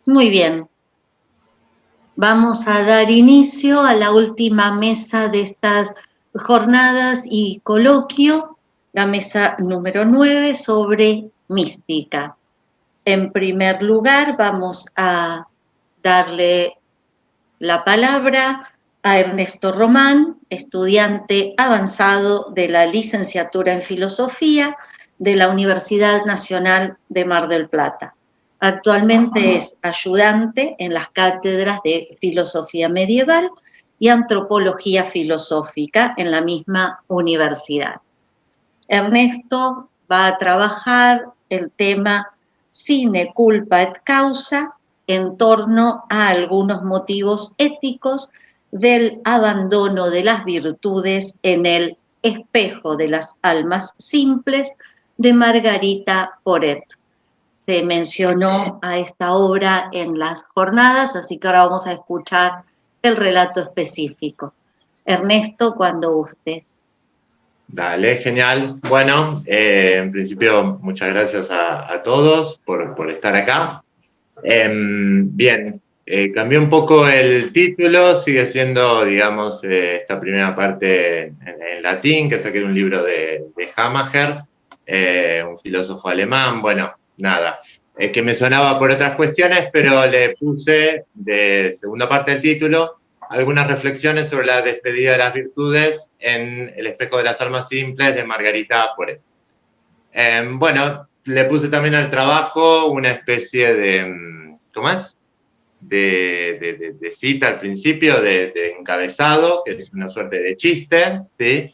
Muy bien. Vamos a dar inicio a la última mesa de estas jornadas y coloquio, la mesa número 9 sobre mística. En primer lugar, vamos a darle la palabra a Ernesto Román, estudiante avanzado de la licenciatura en Filosofía de la Universidad Nacional de Mar del Plata. Actualmente es ayudante en las cátedras de Filosofía Medieval y Antropología Filosófica en la misma universidad. Ernesto va a trabajar el tema sine culpa et causa en torno a algunos motivos éticos del abandono de las virtudes en el espejo de las almas simples de Margarita Porete. Se mencionó a esta obra en las jornadas, así que ahora vamos a escuchar el relato específico. Ernesto, cuando gustes. Dale, genial. Bueno, en principio, muchas gracias a todos por estar acá. Bien, cambié un poco el título, sigue siendo, digamos, esta primera parte en latín, que saqué de un libro de Hamacher, un filósofo alemán. Bueno, nada, es que me sonaba por otras cuestiones, pero le puse de segunda parte del título algunas reflexiones sobre la despedida de las virtudes en El espejo de las almas simples de Margarita Porete. Bueno, le puse también al trabajo una especie de, ¿cómo es? De cita al principio, de encabezado, que es una suerte de chiste, ¿sí?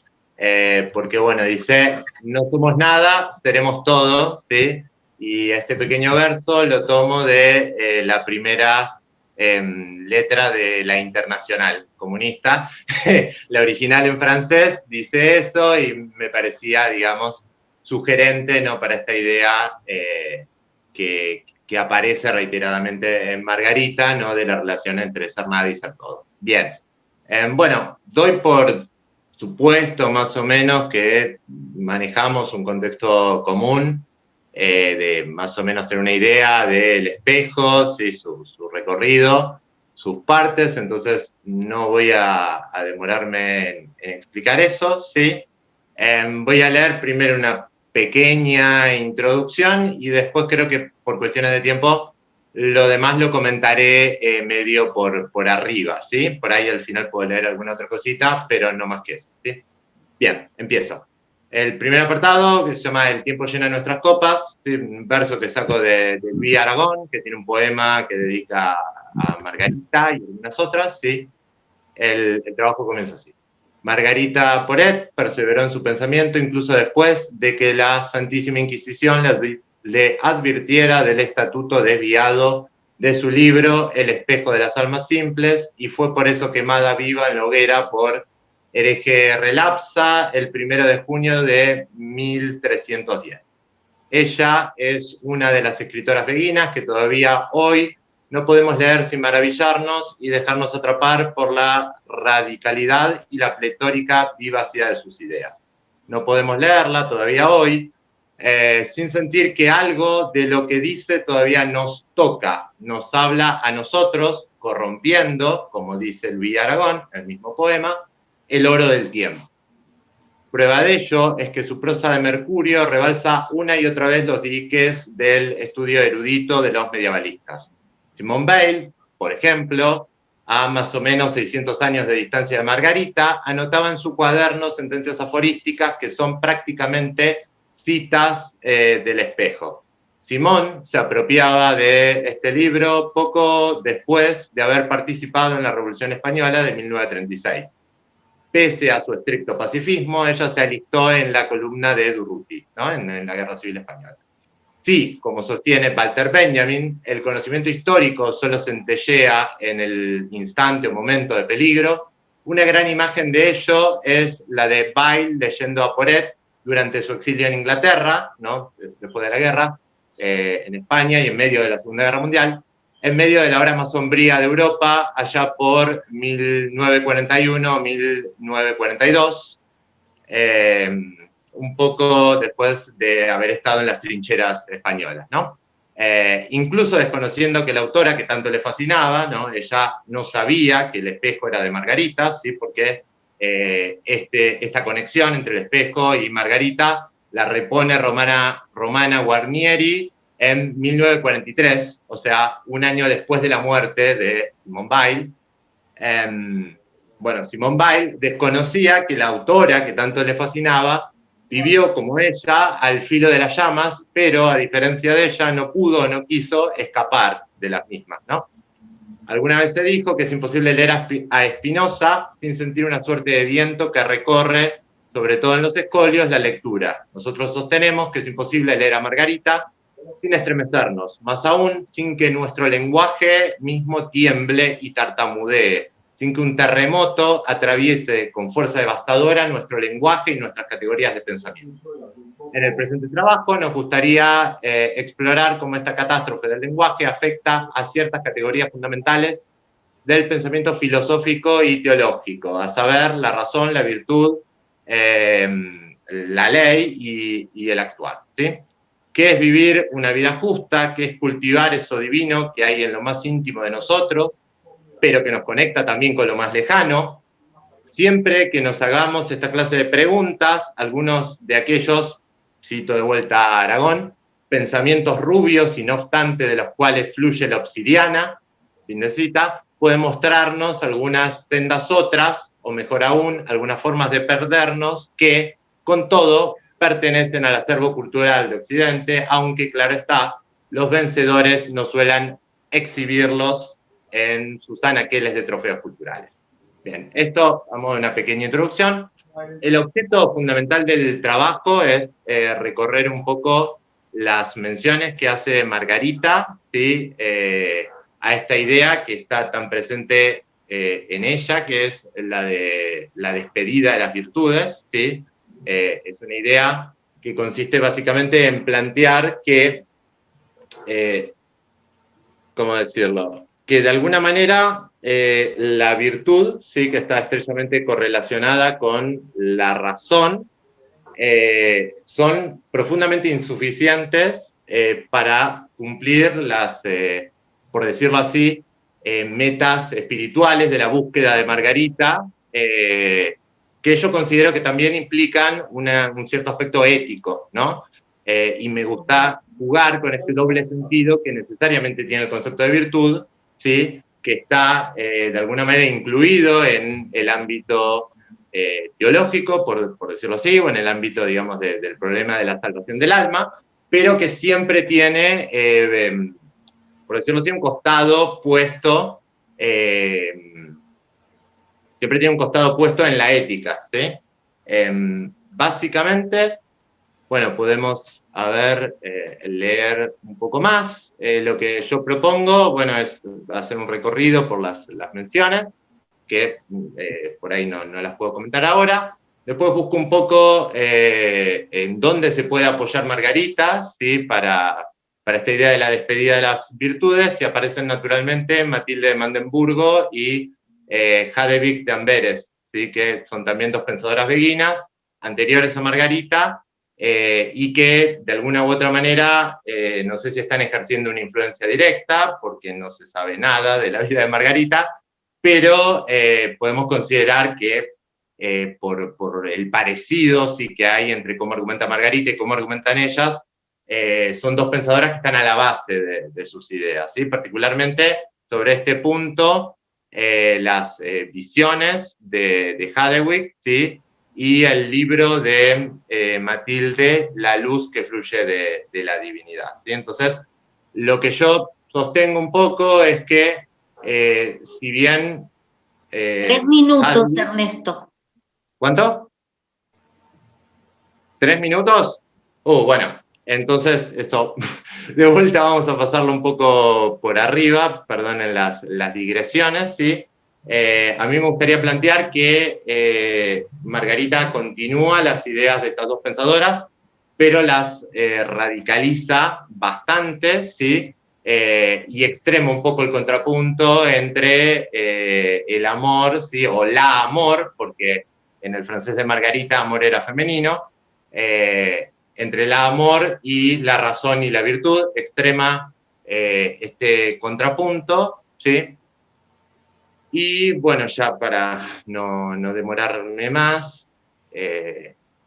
Porque, bueno, dice, no somos nada, seremos todo, ¿sí? Y este pequeño verso lo tomo de la primera letra de la Internacional Comunista. La original en francés dice eso y me parecía, digamos, sugerente, ¿no?, para esta idea que aparece reiteradamente en Margarita, ¿no?, de la relación entre ser nada y ser todo. Bien, bueno, doy por supuesto más o menos que manejamos un contexto común, de más o menos tener una idea del espejo, ¿sí?, su recorrido, sus partes, entonces no voy a demorarme en explicar eso, ¿sí? Voy a leer primero una pequeña introducción y después creo que por cuestiones de tiempo lo demás lo comentaré medio por arriba, ¿sí? Por ahí al final puedo leer alguna otra cosita, pero no más que eso, ¿sí? Bien, empiezo. El primer apartado, que se llama El tiempo llena nuestras copas, ¿sí?, un verso que saco de Luis Aragón, que tiene un poema que dedica a Margarita y algunas otras, ¿sí? El trabajo comienza así. Margarita Porete perseveró en su pensamiento incluso después de que la Santísima Inquisición le advirtiera del estatuto desviado de su libro El espejo de las almas simples, y fue por eso quemada viva en la hoguera por hereje relapsa el 1 de junio de 1310. Ella es una de las escritoras beguinas que todavía hoy no podemos leer sin maravillarnos y dejarnos atrapar por la radicalidad y la pletórica vivacidad de sus ideas. No podemos leerla todavía hoy sin sentir que algo de lo que dice todavía nos toca, nos habla a nosotros, corrompiendo, como dice Luis Aragón, el mismo poema, el oro del tiempo. Prueba de ello es que su prosa de Mercurio rebalsa una y otra vez los diques del estudio erudito de los medievalistas. Simone Weil, por ejemplo, a más o menos 600 años de distancia de Margarita, anotaba en su cuaderno sentencias aforísticas que son prácticamente citas del espejo. Simone se apropiaba de este libro poco después de haber participado en la Revolución Española de 1936. Pese a su estricto pacifismo, ella se alistó en la columna de Durruti, ¿no?, en la Guerra Civil Española. Sí, como sostiene Walter Benjamin, el conocimiento histórico solo centellea en el instante o momento de peligro. Una gran imagen de ello es la de Weil leyendo a Porete durante su exilio en Inglaterra, ¿no?, después de la guerra, en España y en medio de la Segunda Guerra Mundial, en medio de la hora más sombría de Europa, allá por 1941-1942, un poco después de haber estado en las trincheras españolas, ¿no? incluso desconociendo que la autora que tanto le fascinaba, ¿no? Ella no sabía que el espejo era de Margarita, ¿sí? Porque esta conexión entre el espejo y Margarita la repone Romana Guarnieri en 1943, o sea, un año después de la muerte de Simone Weil. Bueno, Simone Weil desconocía que la autora que tanto le fascinaba vivió como ella al filo de las llamas, pero a diferencia de ella no pudo o no quiso escapar de las mismas, ¿no? Alguna vez se dijo que es imposible leer a Spinoza sin sentir una suerte de viento que recorre, sobre todo en los escolios, la lectura. Nosotros sostenemos que es imposible leer a Margarita sin estremecernos, más aún sin que nuestro lenguaje mismo tiemble y tartamudee, sin que un terremoto atraviese con fuerza devastadora nuestro lenguaje y nuestras categorías de pensamiento. En el presente trabajo nos gustaría explorar cómo esta catástrofe del lenguaje afecta a ciertas categorías fundamentales del pensamiento filosófico y teológico, a saber, la razón, la virtud, la ley y el actuar, ¿sí? ¿Qué es vivir una vida justa? ¿Qué es cultivar eso divino que hay en lo más íntimo de nosotros, pero que nos conecta también con lo más lejano? Siempre que nos hagamos esta clase de preguntas, algunos de aquellos, cito de vuelta a Aragón, pensamientos rubios y no obstante de los cuales fluye la obsidiana, fin de cita, puede mostrarnos algunas sendas otras, o mejor aún, algunas formas de perdernos que, con todo, pertenecen al acervo cultural de Occidente, aunque, claro está, los vencedores no suelen exhibirlos en sus anaqueles de trofeos culturales. Bien, esto, vamos a una pequeña introducción. El objeto fundamental del trabajo es recorrer un poco las menciones que hace Margarita, ¿sí? A esta idea que está tan presente en ella, que es la de la despedida de las virtudes, ¿sí? Es una idea que consiste básicamente en plantear que, ¿cómo decirlo? Que de alguna manera la virtud, sí, que está estrechamente correlacionada con la razón, son profundamente insuficientes para cumplir las, por decirlo así, metas espirituales de la búsqueda de Margarita, que yo considero que también implican un cierto aspecto ético, ¿no? Y me gusta jugar con este doble sentido que necesariamente tiene el concepto de virtud, ¿sí? Que está de alguna manera incluido en el ámbito teológico, por decirlo así, o en el ámbito, digamos, del problema de la salvación del alma, pero que siempre tiene, por decirlo así, un costado puesto, siempre tiene un costado puesto en la ética, ¿sí? Básicamente, bueno, podemos, leer un poco más. Lo que yo propongo, bueno, es hacer un recorrido por las menciones, que por ahí no las puedo comentar ahora. Después busco un poco en dónde se puede apoyar Margarita, ¿sí? Para esta idea de la despedida de las virtudes, y aparecen naturalmente Matilde de Mandenburgo y Hadewig de Amberes, ¿sí? Que son también dos pensadoras beguinas, anteriores a Margarita, y que de alguna u otra manera, no sé si están ejerciendo una influencia directa, porque no se sabe nada de la vida de Margarita, pero podemos considerar que por el parecido sí que hay entre cómo argumenta Margarita y cómo argumentan ellas, son dos pensadoras que están a la base de sus ideas, ¿sí? Particularmente sobre este punto, las visiones de Hadewig, ¿sí? Y el libro de Matilde, La luz que fluye de la divinidad, ¿sí? Entonces, lo que yo sostengo un poco es que si bien... 3 minutos, Ernesto. ¿Cuánto? ¿3 minutos? Bueno, entonces esto, de vuelta vamos a pasarlo un poco por arriba, perdonen las digresiones, ¿sí? A mí me gustaría plantear que Margarita continúa las ideas de estas dos pensadoras, pero las radicaliza bastante, ¿sí? Y extrema un poco el contrapunto entre el amor, ¿sí? O la amor, porque en el francés de Margarita amor era femenino, entre el amor y la razón y la virtud, extrema este contrapunto, ¿sí? Y bueno, ya para no demorarme más,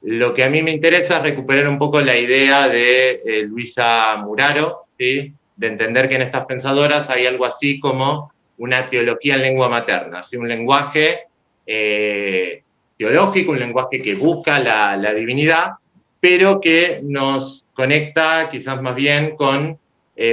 lo que a mí me interesa es recuperar un poco la idea de Luisa Muraro, ¿sí? De entender que en estas pensadoras hay algo así como una teología en lengua materna, ¿sí? Un lenguaje teológico, un lenguaje que busca la divinidad, pero que nos conecta quizás más bien con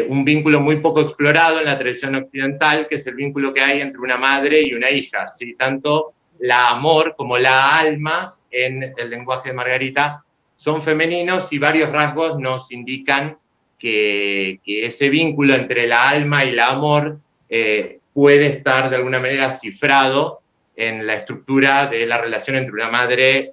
un vínculo muy poco explorado en la tradición occidental, que es el vínculo que hay entre una madre y una hija, ¿sí? Tanto la amor como la alma en el lenguaje de Margarita son femeninos y varios rasgos nos indican que ese vínculo entre la alma y el amor puede estar de alguna manera cifrado en la estructura de la relación entre una madre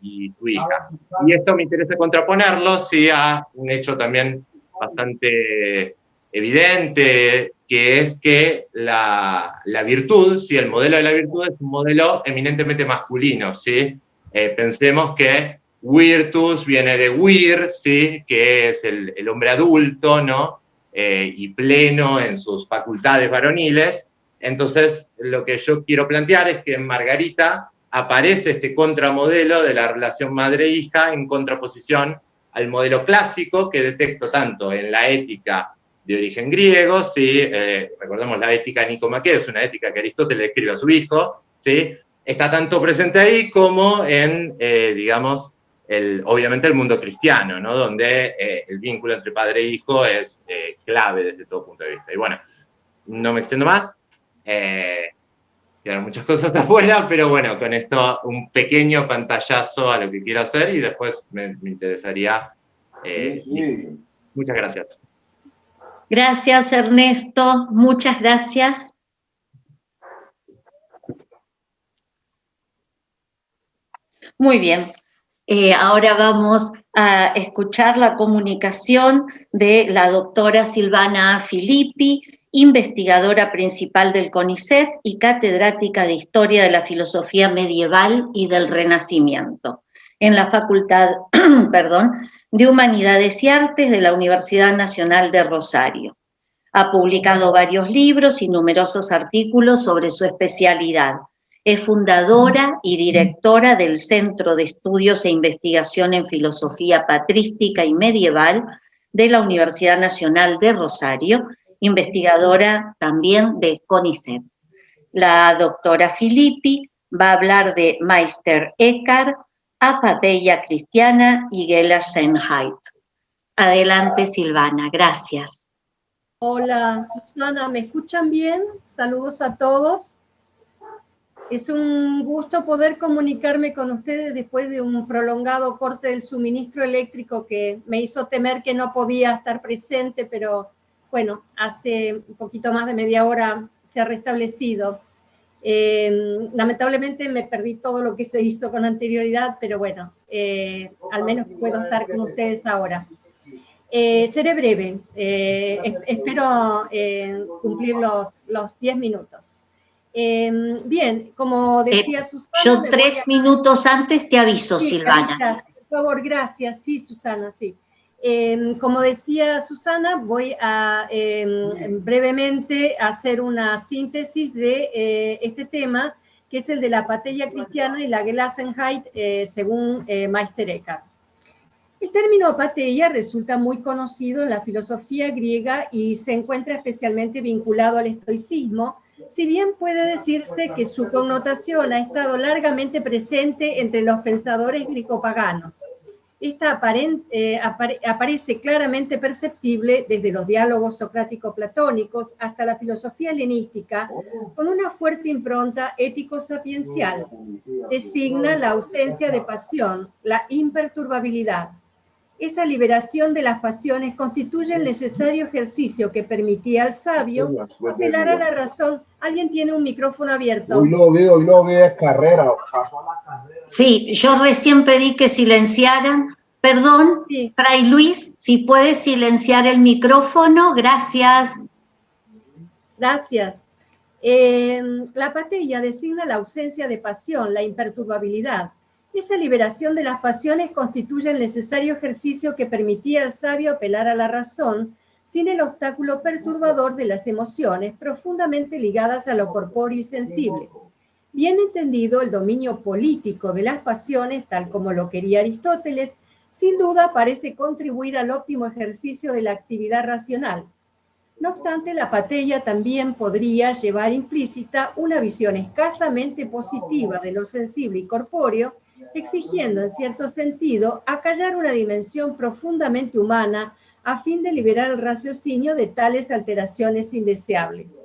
y su hija. Y esto me interesa contraponerlo, sí, a un hecho también bastante evidente, que es que la virtud, ¿sí? El modelo de la virtud es un modelo eminentemente masculino, ¿sí? Pensemos que virtus viene de vir, ¿sí? Que es el hombre adulto, ¿no? Y pleno en sus facultades varoniles. Entonces, lo que yo quiero plantear es que en Margarita aparece este contramodelo de la relación madre-hija en contraposición al modelo clásico que detecto tanto en la ética de origen griego, ¿sí? Recordemos la ética nicomaquea, es una ética que Aristóteles escribe a su hijo, ¿sí? Está tanto presente ahí como en, digamos, obviamente el mundo cristiano, ¿no? Donde el vínculo entre padre e hijo es clave desde todo punto de vista. Y bueno, no me extiendo más, quedan muchas cosas afuera, pero bueno, con esto un pequeño pantallazo a lo que quiero hacer y después me interesaría... Muchas gracias. Gracias, Ernesto. Muchas gracias. Muy bien. Ahora vamos a escuchar la comunicación de la doctora Silvana Filippi, investigadora principal del CONICET y catedrática de Historia de la Filosofía Medieval y del Renacimiento, en la Facultad de Humanidades y Artes de la Universidad Nacional de Rosario. Ha publicado varios libros y numerosos artículos sobre su especialidad. Es fundadora y directora del Centro de Estudios e Investigación en Filosofía Patrística y Medieval de la Universidad Nacional de Rosario, investigadora también de CONICET. La doctora Filippi va a hablar de Meister Eckhart, Apatheia Cristiana y Gelassenheit. Adelante, Silvana, gracias. Hola, Susana, ¿me escuchan bien? Saludos a todos. Es un gusto poder comunicarme con ustedes después de un prolongado corte del suministro eléctrico que me hizo temer que no podía estar presente, pero bueno, hace un poquito más de media hora se ha restablecido. Lamentablemente me perdí todo lo que se hizo con anterioridad, pero bueno, al menos puedo estar con ustedes ahora. Seré breve, espero cumplir los 10 minutos. Bien, como decía Susana... Yo 3 minutos antes te aviso, sí, Silvana. Gracias, por favor, gracias. Sí, Susana, sí. Como decía Susana, voy a brevemente hacer una síntesis de este tema, que es el de la Apatheia Cristiana y la Gelassenheit, según Meister Eckhart. El término apatheia resulta muy conocido en la filosofía griega y se encuentra especialmente vinculado al estoicismo, si bien puede decirse que su connotación ha estado largamente presente entre los pensadores grieco-paganos. Esta aparece claramente perceptible desde los diálogos socrático-platónicos hasta la filosofía helenística, con una fuerte impronta ético-sapiencial. Designa la ausencia de pasión, la imperturbabilidad. Esa liberación de las pasiones constituye el necesario ejercicio que permitía al sabio apelar a la razón. ¿Alguien tiene un micrófono abierto? Hoy no veo, es carrera. Sí, yo recién pedí que silenciaran. Perdón, sí. Fray Luis, si puede silenciar el micrófono, gracias. Gracias. La apatheia designa la ausencia de pasión, la imperturbabilidad. Esa liberación de las pasiones constituye el necesario ejercicio que permitía al sabio apelar a la razón sin el obstáculo perturbador de las emociones profundamente ligadas a lo corpóreo y sensible. Bien entendido, el dominio político de las pasiones, tal como lo quería Aristóteles, sin duda parece contribuir al óptimo ejercicio de la actividad racional. No obstante, la apateia también podría llevar implícita una visión escasamente positiva de lo sensible y corpóreo, exigiendo en cierto sentido acallar una dimensión profundamente humana a fin de liberar el raciocinio de tales alteraciones indeseables.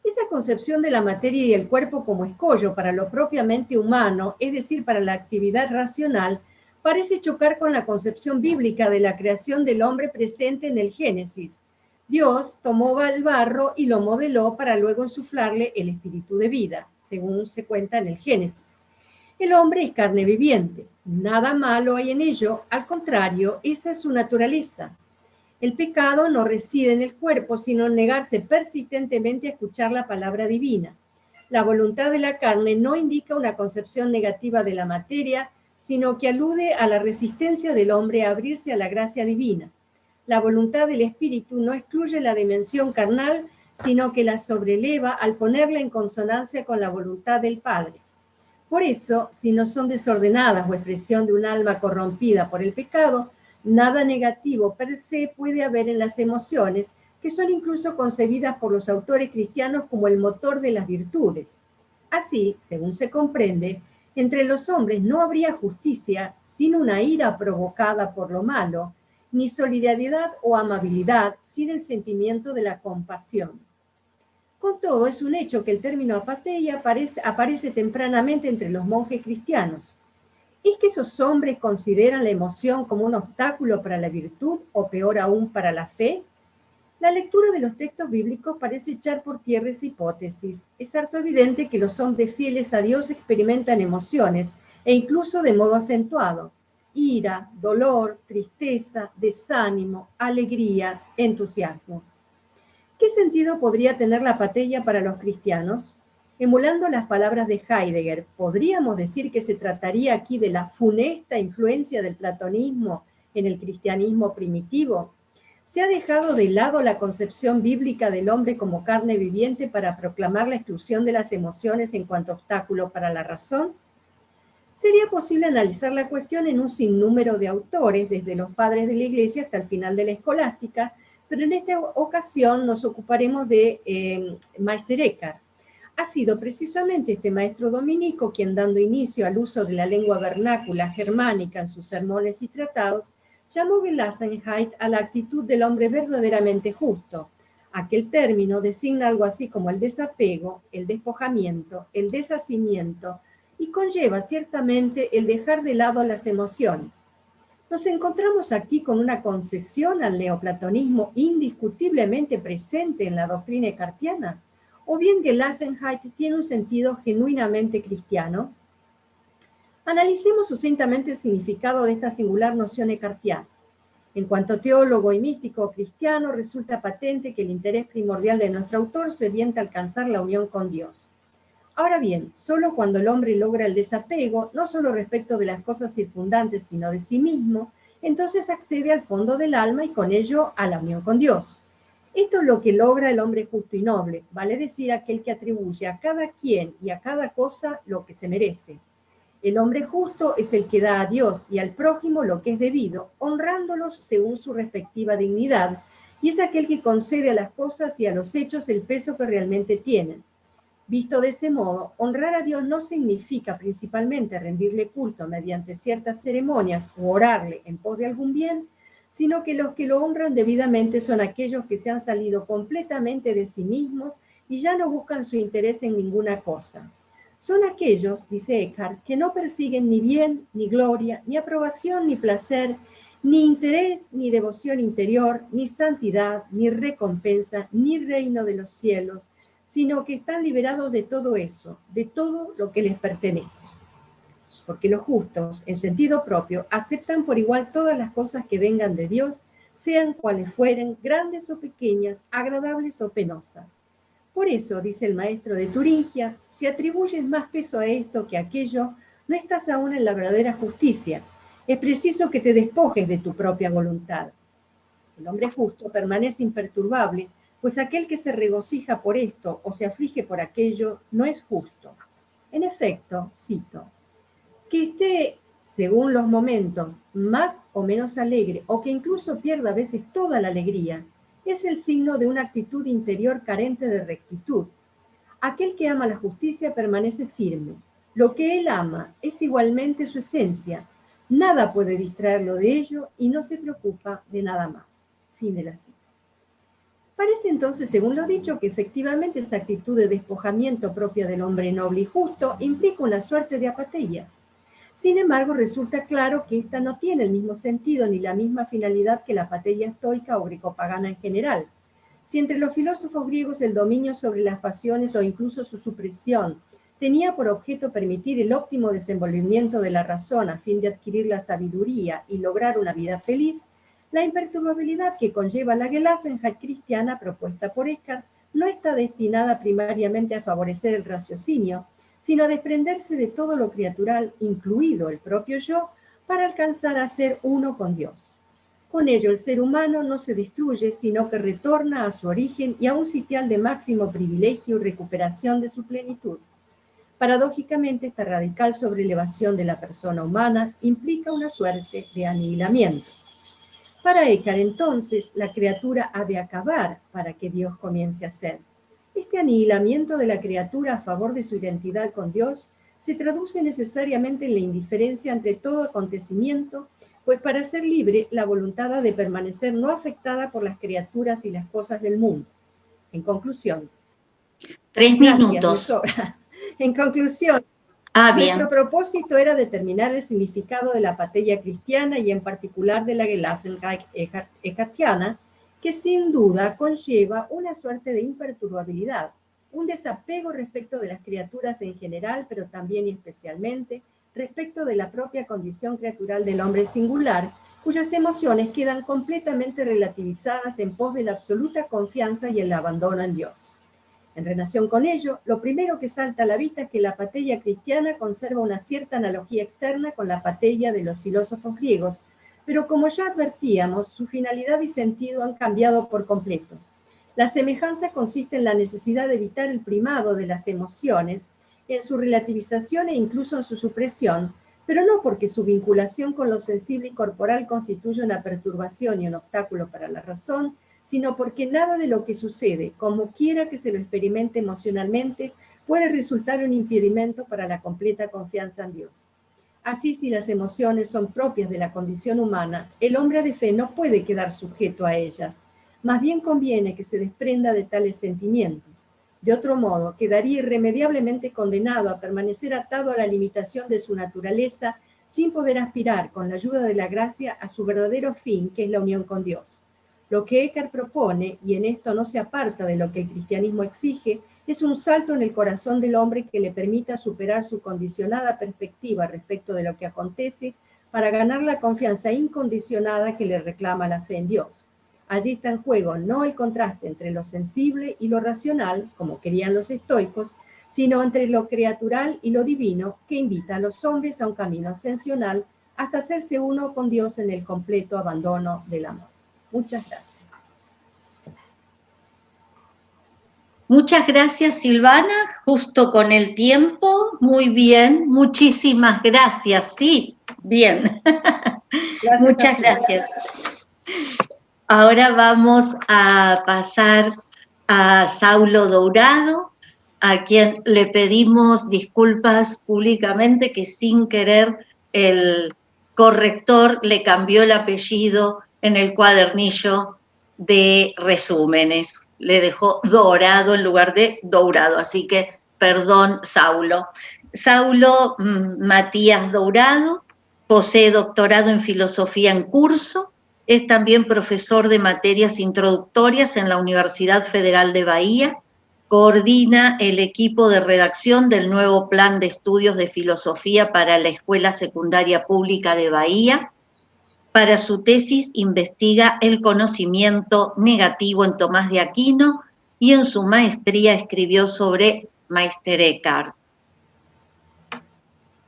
Esa concepción de la materia y el cuerpo como escollo para lo propiamente humano, es decir, para la actividad racional, parece chocar con la concepción bíblica de la creación del hombre presente en el Génesis. Dios tomó el barro y lo modeló para luego insuflarle el espíritu de vida, según se cuenta en el Génesis. El hombre es carne viviente, nada malo hay en ello, al contrario, esa es su naturaleza. El pecado no reside en el cuerpo, sino en negarse persistentemente a escuchar la palabra divina. La voluntad de la carne no indica una concepción negativa de la materia, sino que alude a la resistencia del hombre a abrirse a la gracia divina. La voluntad del espíritu no excluye la dimensión carnal, sino que la sobreleva al ponerla en consonancia con la voluntad del Padre. Por eso, si no son desordenadas o expresión de un alma corrompida por el pecado, nada negativo per se puede haber en las emociones, que son incluso concebidas por los autores cristianos como el motor de las virtudes. Así, según se comprende, entre los hombres no habría justicia sin una ira provocada por lo malo, ni solidaridad o amabilidad sin el sentimiento de la compasión. Con todo, es un hecho que el término apateia aparece tempranamente entre los monjes cristianos. ¿Es que esos hombres consideran la emoción como un obstáculo para la virtud o peor aún para la fe? La lectura de los textos bíblicos parece echar por tierra esa hipótesis. Es harto evidente que los hombres fieles a Dios experimentan emociones, e incluso de modo acentuado: ira, dolor, tristeza, desánimo, alegría, entusiasmo. ¿Qué sentido podría tener la apateia para los cristianos? Emulando las palabras de Heidegger, ¿podríamos decir que se trataría aquí de la funesta influencia del platonismo en el cristianismo primitivo? ¿Se ha dejado de lado la concepción bíblica del hombre como carne viviente para proclamar la exclusión de las emociones en cuanto obstáculo para la razón? Sería posible analizar la cuestión en un sinnúmero de autores, desde los padres de la Iglesia hasta el final de la escolástica, pero en esta ocasión nos ocuparemos de Meister Eckhart. Ha sido precisamente este maestro dominico quien, dando inicio al uso de la lengua vernácula germánica en sus sermones y tratados, llamó Gelassenheit a la actitud del hombre verdaderamente justo. Aquel término designa algo así como el desapego, el despojamiento, el deshacimiento, y conlleva ciertamente el dejar de lado las emociones. Nos encontramos aquí con una concesión al neoplatonismo indiscutiblemente presente en la doctrina eckartiana, o bien Gelassenheit tiene un sentido genuinamente cristiano. Analicemos sucintamente el significado de esta singular noción eckartiana. En cuanto teólogo y místico cristiano, resulta patente que el interés primordial de nuestro autor se orienta a alcanzar la unión con Dios. Ahora bien, solo cuando el hombre logra el desapego, no solo respecto de las cosas circundantes, sino de sí mismo, entonces accede al fondo del alma y con ello a la unión con Dios. Esto es lo que logra el hombre justo y noble, vale decir aquel que atribuye a cada quien y a cada cosa lo que se merece. El hombre justo es el que da a Dios y al prójimo lo que es debido, honrándolos según su respectiva dignidad, y es aquel que concede a las cosas y a los hechos el peso que realmente tienen. Visto de ese modo, honrar a Dios no significa principalmente rendirle culto mediante ciertas ceremonias o orarle en pos de algún bien, sino que los que lo honran debidamente son aquellos que se han salido completamente de sí mismos y ya no buscan su interés en ninguna cosa. Son aquellos, dice Eckhart, que no persiguen ni bien, ni gloria, ni aprobación, ni placer, ni interés, ni devoción interior, ni santidad, ni recompensa, ni reino de los cielos, sino que están liberados de todo eso, de todo lo que les pertenece. Porque los justos, en sentido propio, aceptan por igual todas las cosas que vengan de Dios, sean cuales fueren, grandes o pequeñas, agradables o penosas. Por eso, dice el maestro de Turingia, si atribuyes más peso a esto que a aquello, no estás aún en la verdadera justicia. Es preciso que te despojes de tu propia voluntad. El hombre justo permanece imperturbable, pues aquel que se regocija por esto o se aflige por aquello no es justo. En efecto, cito, que esté, según los momentos, más o menos alegre, o que incluso pierda a veces toda la alegría, es el signo de una actitud interior carente de rectitud. Aquel que ama la justicia permanece firme. Lo que él ama es igualmente su esencia. Nada puede distraerlo de ello y no se preocupa de nada más. Fin de la cita. Parece entonces, según lo dicho, que efectivamente esa actitud de despojamiento propia del hombre noble y justo implica una suerte de apatía. Sin embargo, resulta claro que esta no tiene el mismo sentido ni la misma finalidad que la apatía estoica o grecopagana en general. Si entre los filósofos griegos el dominio sobre las pasiones o incluso su supresión tenía por objeto permitir el óptimo desenvolvimiento de la razón a fin de adquirir la sabiduría y lograr una vida feliz, la imperturbabilidad que conlleva la Gelassenheit cristiana propuesta por Eckhart no está destinada primariamente a favorecer el raciocinio, sino a desprenderse de todo lo criatural, incluido el propio yo, para alcanzar a ser uno con Dios. Con ello, el ser humano no se destruye, sino que retorna a su origen y a un sitial de máximo privilegio y recuperación de su plenitud. Paradójicamente, esta radical sobrelevación de la persona humana implica una suerte de anihilamiento. Para Eckhart, entonces, la criatura ha de acabar para que Dios comience a ser. Este anihilamiento de la criatura a favor de su identidad con Dios se traduce necesariamente en la indiferencia ante todo acontecimiento, pues para ser libre, la voluntad ha de permanecer no afectada por las criaturas y las cosas del mundo. En conclusión. 3 minutos. En conclusión, bien. nuestro propósito era determinar el significado de la apatía cristiana y en particular de la Gelassenheit eckartiana, que sin duda conlleva una suerte de imperturbabilidad, un desapego respecto de las criaturas en general, pero también y especialmente respecto de la propia condición criatural del hombre singular, cuyas emociones quedan completamente relativizadas en pos de la absoluta confianza y el abandono en Dios. En relación con ello, lo primero que salta a la vista es que la apatía cristiana conserva una cierta analogía externa con la apatía de los filósofos griegos, pero como ya advertíamos, su finalidad y sentido han cambiado por completo. La semejanza consiste en la necesidad de evitar el primado de las emociones, en su relativización e incluso en su supresión, pero no porque su vinculación con lo sensible y corporal constituye una perturbación y un obstáculo para la razón, sino porque nada de lo que sucede, como quiera que se lo experimente emocionalmente, puede resultar un impedimento para la completa confianza en Dios. Así, si las emociones son propias de la condición humana, el hombre de fe no puede quedar sujeto a ellas. Más bien conviene que se desprenda de tales sentimientos. De otro modo, quedaría irremediablemente condenado a permanecer atado a la limitación de su naturaleza sin poder aspirar, con la ayuda de la gracia, a su verdadero fin, que es la unión con Dios. Lo que Eckhart propone, y en esto no se aparta de lo que el cristianismo exige, es un salto en el corazón del hombre que le permita superar su condicionada perspectiva respecto de lo que acontece para ganar la confianza incondicionada que le reclama la fe en Dios. Allí está en juego no el contraste entre lo sensible y lo racional, como querían los estoicos, sino entre lo criatural y lo divino, que invita a los hombres a un camino ascensional hasta hacerse uno con Dios en el completo abandono del amor. Muchas gracias. Muchas gracias, Silvana, justo con el tiempo, muy bien, muchísimas gracias, sí, bien, muchas gracias. Ahora vamos a pasar a Saulo Dourado, a quien le pedimos disculpas públicamente que sin querer el corrector le cambió el apellido en el cuadernillo de resúmenes. Le dejó Dorado en lugar de Dourado, así que perdón, Saulo. Saulo Matías Dourado posee doctorado en filosofía en curso, es también profesor de materias introductorias en la Universidad Federal de Bahía, coordina el equipo de redacción del nuevo Plan de Estudios de Filosofía para la Escuela Secundaria Pública de Bahía. Para su tesis investiga el conocimiento negativo en Tomás de Aquino y en su maestría escribió sobre Meister Eckhart.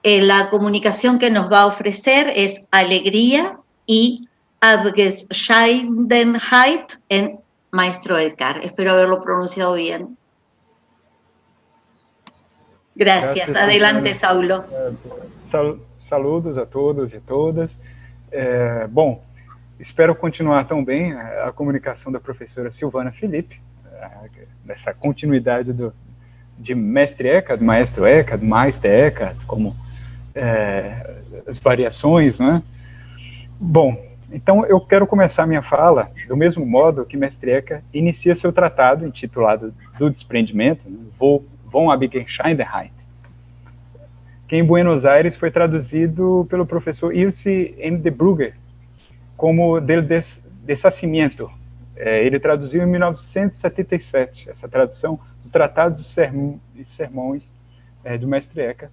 la comunicación que nos va a ofrecer es alegría y Abgescheidenheit en Maestro Eckhart. Espero haberlo pronunciado bien. Gracias. Adelante, Saulo. Saludos a todos e todas. Bom, espero continuar também a comunicação da professora Silvana Felipe, nessa continuidade de Mestre Eckhart, Maestro Eckhart, Meister Eckhart, como as variações, né? Bom, então eu quero começar minha fala do mesmo modo que Mestre Eckhart inicia seu tratado intitulado Do Desprendimento, né? Von Abgescheidenheit, que em Buenos Aires foi traduzido pelo professor Ilse M. de Brugger como del deshacimiento. Ele traduziu em 1977 essa tradução dos Tratados e Sermões do Mestre Eckhart,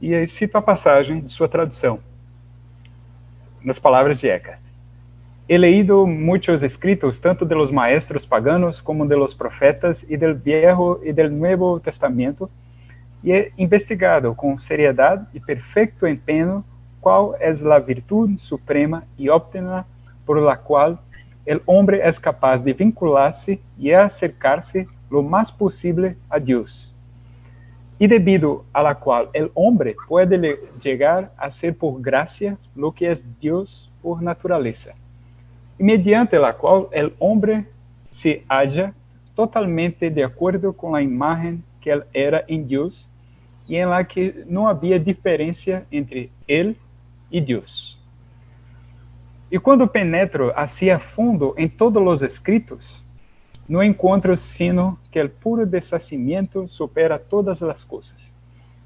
e aí cito a passagem de sua tradução, nas palavras de Eckhart. He leído muchos escritos, tanto de los maestros paganos como de los profetas y del Viejo y del Nuevo Testamento, y he investigado con seriedad y perfecto empeño cuál es la virtud suprema y óptima por la cual el hombre es capaz de vincularse y acercarse lo más posible a Dios, y debido a la cual el hombre puede llegar a ser por gracia lo que es Dios por naturaleza, y mediante la cual el hombre se halla totalmente de acuerdo con la imagen que él era en Dios, y en la que no había diferencia entre él y Dios. Y cuando penetro así a fundo en todos los escritos, no encuentro sino que el puro deshacimiento supera todas las cosas,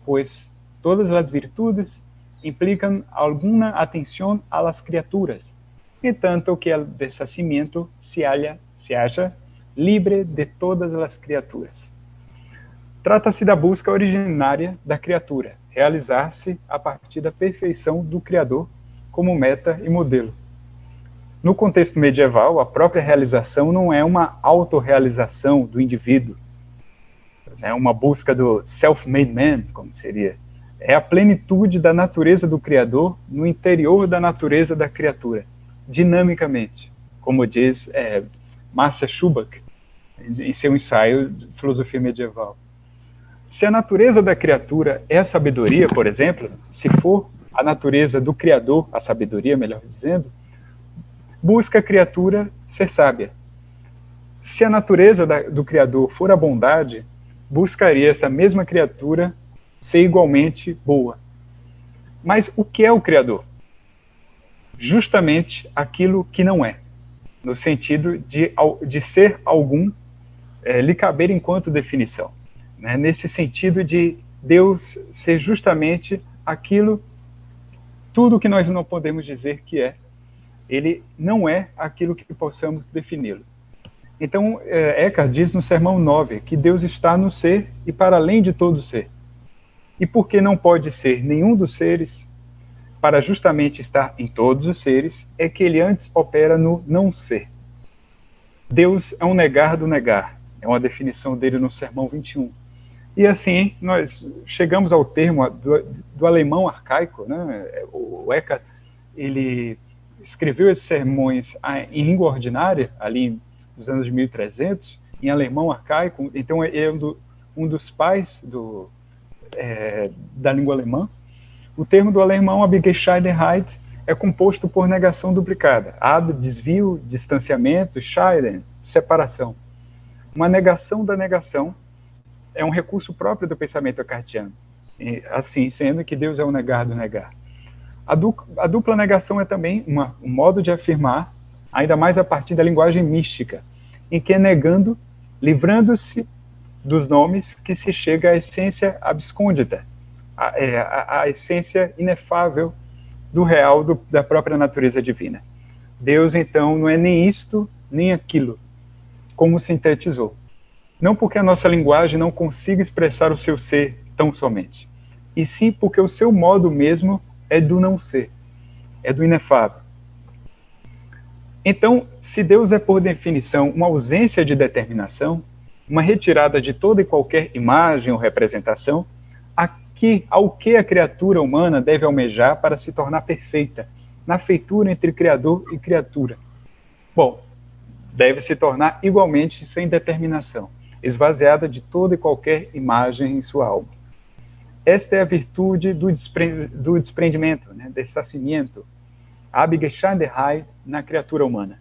pues todas las virtudes implican alguna atención a las criaturas, en tanto que el deshacimiento se halla libre de todas las criaturas. Trata-se da busca originária da criatura, realizar-se a partir da perfeição do Criador como meta e modelo. No contexto medieval, a própria realização não é uma autorrealização do indivíduo, é uma busca do self-made man, como seria. É a plenitude da natureza do Criador no interior da natureza da criatura, dinamicamente, como diz Marcia Schubach em seu ensaio de filosofia medieval. Se a natureza da criatura é a sabedoria, por exemplo, se for a natureza do Criador, a sabedoria, melhor dizendo, busca a criatura ser sábia. Se a natureza do Criador for a bondade, buscaria essa mesma criatura ser igualmente boa. Mas o que é o Criador? Justamente aquilo que não é, no sentido de ser algum, lhe caber enquanto definição. Né? Nesse sentido de Deus ser justamente aquilo, tudo que nós não podemos dizer que é. Ele não é aquilo que possamos defini-lo. Então, Eckhart diz no Sermão 9 que Deus está no ser e para além de todo ser. E porque não pode ser nenhum dos seres, para justamente estar em todos os seres, é que ele antes opera no não ser. Deus é um negar do negar. É uma definição dele no Sermão 21. E assim, nós chegamos ao termo do alemão arcaico, né? O Eckhart, ele escreveu esses sermões em língua ordinária, ali nos anos de 1300, em alemão arcaico, então é um dos pais da língua alemã. O termo do alemão Abgescheidenheit é composto por negação duplicada. Ab, desvio, distanciamento, Scheiden, separação. Uma negação da negação é um recurso próprio do pensamento eckartiano, assim sendo que Deus é o negar do negar. A dupla negação é também um modo de afirmar, ainda mais a partir da linguagem mística, em que negando, livrando-se dos nomes, que se chega à essência abscôndita, a essência inefável do real da própria natureza divina. Deus, então, não é nem isto, nem aquilo, como sintetizou. Não porque a nossa linguagem não consiga expressar o seu ser tão somente, e sim porque o seu modo mesmo é do não ser, é do inefável. Então, se Deus é por definição uma ausência de determinação, uma retirada de toda e qualquer imagem ou representação, a ao que a criatura humana deve almejar para se tornar perfeita, na feitura entre Criador e criatura. Bom, deve se tornar igualmente sem determinação, esvaziada de toda e qualquer imagem em sua alma. Esta é a virtude do desprendimento, né, dessacimento, a Abgeshandehai na criatura humana.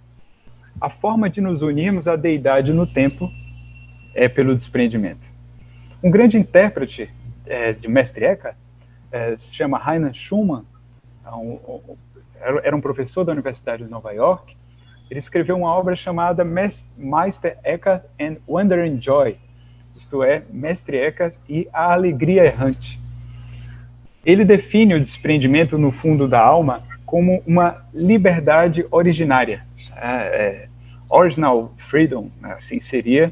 A forma de nos unirmos à deidade no tempo é pelo desprendimento. Um grande intérprete de Mestre Eckhart se chama Heinrich Schumann, era um professor da Universidade de Nova York. Ele escreveu uma obra chamada Meister Eckhart and Wandering Joy, isto é, Mestre Eckhart e a Alegria Errante. Ele define o desprendimento no fundo da alma como uma liberdade originária, original freedom, assim seria,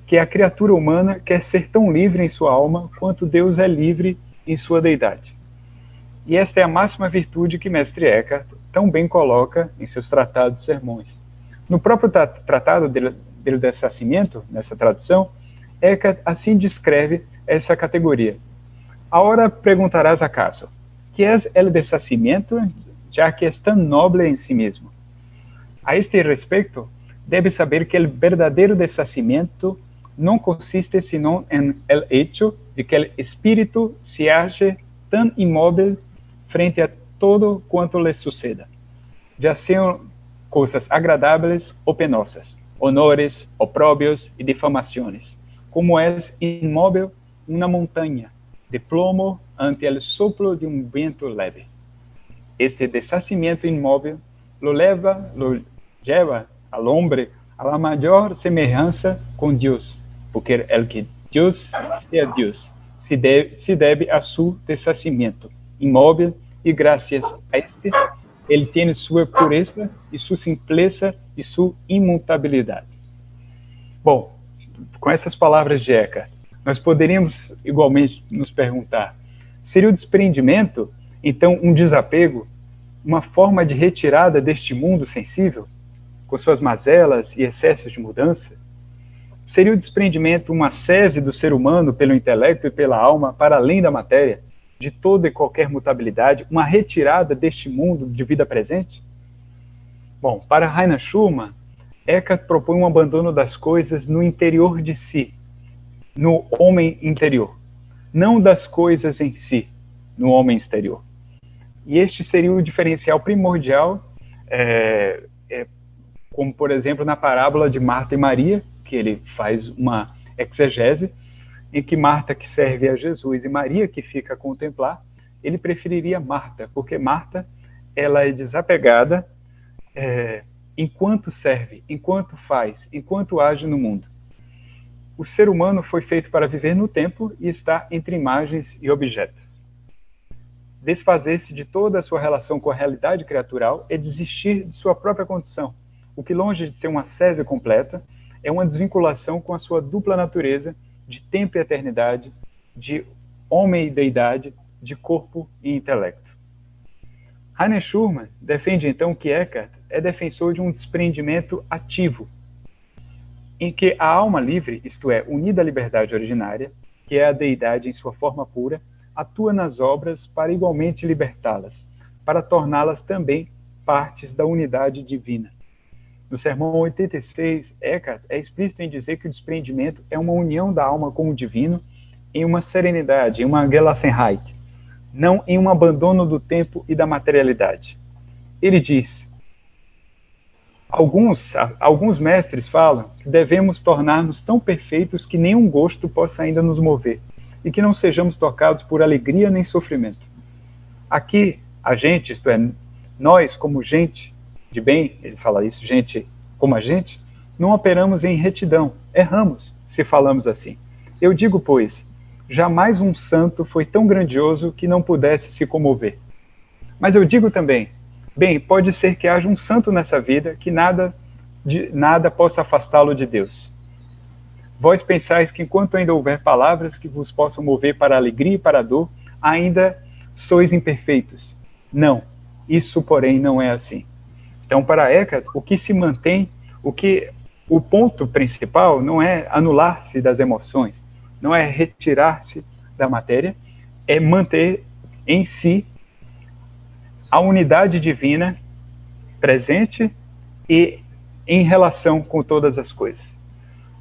que a criatura humana quer ser tão livre em sua alma quanto Deus é livre em sua deidade. E esta é a máxima virtude que Mestre Eckhart tão bem coloca em seus tratados e sermões. No próprio tratado dele Dessacimento, nessa tradução, Eckhart assim descreve essa categoria. Ahora perguntarás acaso, que é el deshacimiento, já que é tão noble em si mesmo? A este respeito, debe saber que el verdadeiro deshacimiento não consiste sino en el hecho de que el espírito se halle tan imóvel frente a todo quanto lhe suceda, já sejam coisas agradáveis ou penosas, honores, opróbios e difamações, como é imóvel uma montanha de plomo ante el soplo de um vento leve. Este deshacimiento imóvel lo lleva al hombre a la mayor semejanza con Dios, porque el que Dios sea Dios se debe a su deshacimiento imóvel y gracias a este, ele tiene sua pureza e sua simpleza e sua imutabilidade. Bom, com essas palavras de Eckhart, nós poderíamos igualmente nos perguntar, seria o desprendimento, então, um desapego, uma forma de retirada deste mundo sensível, com suas mazelas e excessos de mudança? Seria o desprendimento uma sese do ser humano pelo intelecto e pela alma para além da matéria, de toda e qualquer mutabilidade, uma retirada deste mundo de vida presente? Bom, para Heinrich Schumann, Eckhart propõe um abandono das coisas no interior de si, no homem interior, não das coisas em si, no homem exterior. E este seria o diferencial primordial, como, por exemplo, na parábola de Marta e Maria, que ele faz uma exegese, em que Marta, que serve a Jesus, e Maria, que fica a contemplar, ele preferiria Marta, porque Marta, ela é desapegada enquanto serve, enquanto faz, enquanto age no mundo. O ser humano foi feito para viver no tempo e está entre imagens e objetos. Desfazer-se de toda a sua relação com a realidade criatural é desistir de sua própria condição, o que, longe de ser uma sese completa, é uma desvinculação com a sua dupla natureza de tempo e eternidade, de homem e deidade, de corpo e intelecto. Heinrich Schumann defende então que Eckhart é defensor de um desprendimento ativo, em que a alma livre, isto é, unida à liberdade originária, que é a deidade em sua forma pura, atua nas obras para igualmente libertá-las, para torná-las também partes da unidade divina. No sermão 86, Eckhart é explícito em dizer que o desprendimento é uma união da alma com o divino em uma serenidade, em uma Gelassenheit, não em um abandono do tempo e da materialidade. Ele diz, alguns mestres falam que devemos tornar-nos tão perfeitos que nenhum gosto possa ainda nos mover, e que não sejamos tocados por alegria nem sofrimento. Aqui, a gente, isto é, nós como gente de bem, ele fala isso, gente como a gente, não operamos em retidão, erramos, se falamos assim. Eu digo, pois, jamais um santo foi tão grandioso que não pudesse se comover. Mas eu digo também, bem, pode ser que haja um santo nessa vida que nada possa afastá-lo de Deus. Vós pensais que enquanto ainda houver palavras que vos possam mover para a alegria e para a dor, ainda sois imperfeitos. Não, isso, porém, não é assim. Então, para Eckhart, o que se mantém, o ponto principal não é anular-se das emoções, não é retirar-se da matéria, é manter em si a unidade divina presente e em relação com todas as coisas.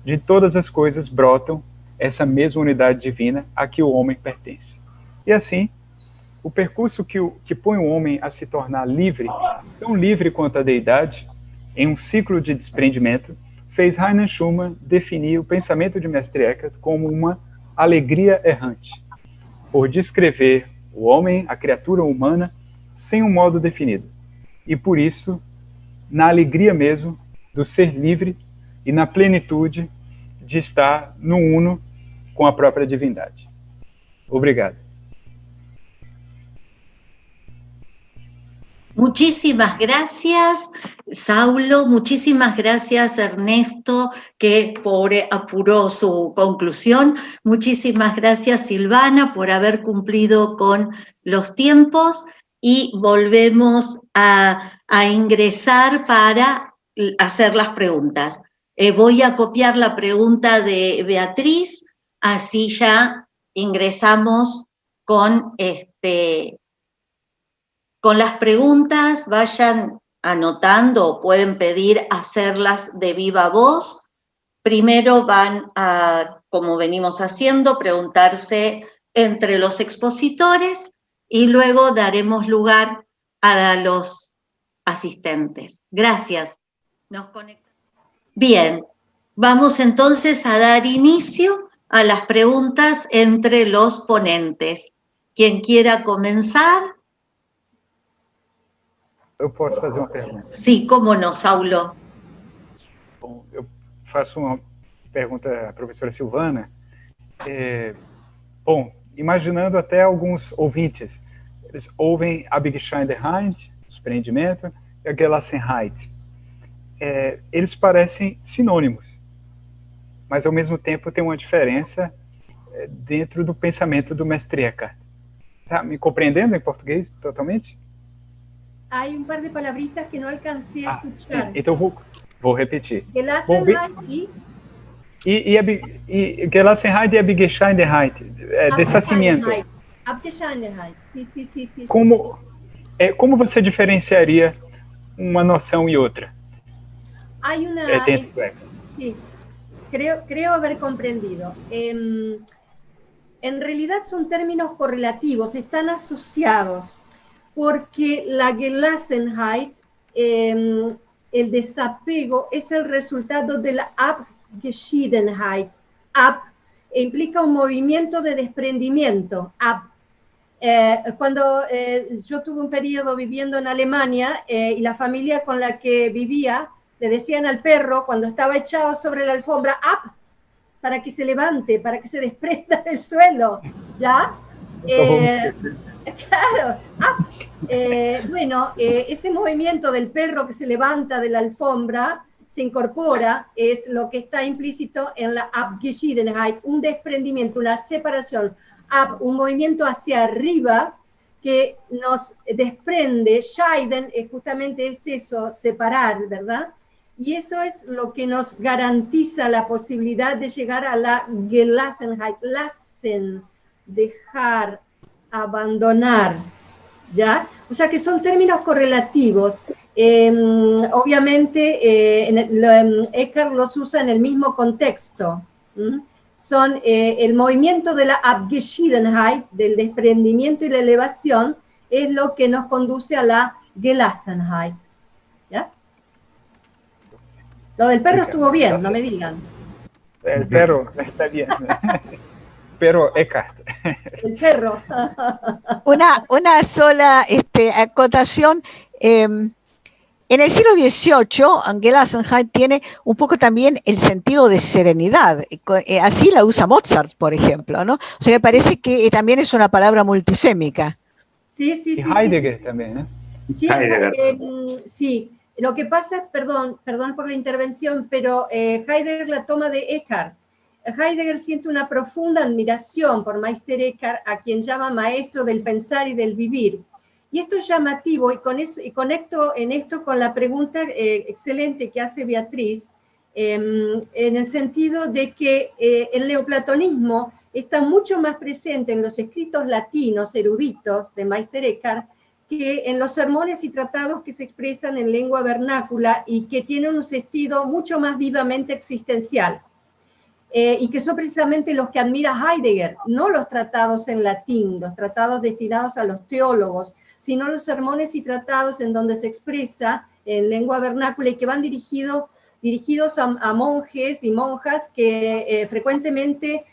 De todas as coisas brotam essa mesma unidade divina a que o homem pertence. E assim, o percurso que põe o homem a se tornar livre, tão livre quanto a deidade, em um ciclo de desprendimento, fez Heinrich Schumann definir o pensamento de Mestre Eckhart como uma alegria errante, por descrever o homem, a criatura humana, sem um modo definido. E por isso, na alegria mesmo do ser livre e na plenitude de estar no uno com a própria divindade. Obrigado. Muchísimas gracias, Saulo. Muchísimas gracias, Ernesto, que apuró su conclusión. Muchísimas gracias, Silvana, por haber cumplido con los tiempos. Y volvemos a ingresar para hacer las preguntas. Voy a copiar la pregunta de Beatriz, así ya ingresamos con las preguntas. Vayan anotando o pueden pedir hacerlas de viva voz. Primero van a, como venimos haciendo, preguntarse entre los expositores y luego daremos lugar a los asistentes. Gracias. Nos conectamos. Bien, vamos entonces a dar inicio a las preguntas entre los ponentes. Quien quiera comenzar. Eu posso fazer uma pergunta? Sim, como não, Saulo? Bom, eu faço uma pergunta à professora Silvana. Bom, imaginando até alguns ouvintes, eles ouvem Abgschein der Hind, desprendimento, e a Gelassenheit. Eles parecem sinônimos, mas ao mesmo tempo tem uma diferença dentro do pensamento do Mestre Eckhart. Está me compreendendo em português totalmente? Hay un par de palabritas que no alcancé a escuchar. Então vou repetir. Gelassenheit e Gelassenheit e Abgschein der Hind, dessacimento. Abgschein der Hind, sí. Como você diferenciaria uma noção e outra? Hay una... sí, creo haber comprendido. En realidad son términos correlativos, están asociados, porque la Gelassenheit, el desapego, es el resultado de la Abgeschiedenheit. Implica un movimiento de desprendimiento. Cuando yo tuve un periodo viviendo en Alemania y la familia con la que vivía, le decían al perro cuando estaba echado sobre la alfombra, ¡up! Para que se levante, para que se desprenda del suelo, ¿ya? Claro, ¡up! Bueno, ese movimiento del perro que se levanta de la alfombra, se incorpora, es lo que está implícito en la Abgeschiedenheit, un desprendimiento, una separación, un movimiento hacia arriba que nos desprende. Scheiden justamente es eso, separar, ¿verdad? Y eso es lo que nos garantiza la posibilidad de llegar a la Gelassenheit, lassen, dejar, abandonar, ¿ya? O sea que son términos correlativos. Obviamente Eckhart los usa en el mismo contexto. Son el movimiento de la Abgeschiedenheit, del desprendimiento y la elevación, es lo que nos conduce a la Gelassenheit. ¿Ya? Lo del perro estuvo bien, no me digan. El perro está bien. Pero Eckhart. El perro. Una sola acotación. En el siglo XVIII, Gelassenheit tiene un poco también el sentido de serenidad. Así la usa Mozart, por ejemplo, ¿no? O sea, me parece que también es una palabra multisémica. Sí. Y Heidegger también, ¿eh? Sí, sí. Lo que pasa es, perdón por la intervención, pero Heidegger la toma de Eckhart. Heidegger siente una profunda admiración por Meister Eckhart, a quien llama maestro del pensar y del vivir. Y esto es llamativo, y conecto en esto con la pregunta excelente que hace Beatriz, en el sentido de que el neoplatonismo está mucho más presente en los escritos latinos eruditos de Meister Eckhart que en los sermones y tratados que se expresan en lengua vernácula y que tienen un sentido mucho más vivamente existencial. Y que son precisamente los que admira Heidegger, no los tratados en latín, los tratados destinados a los teólogos, sino los sermones y tratados en donde se expresa en lengua vernácula y que van dirigidos a monjes y monjas que frecuentemente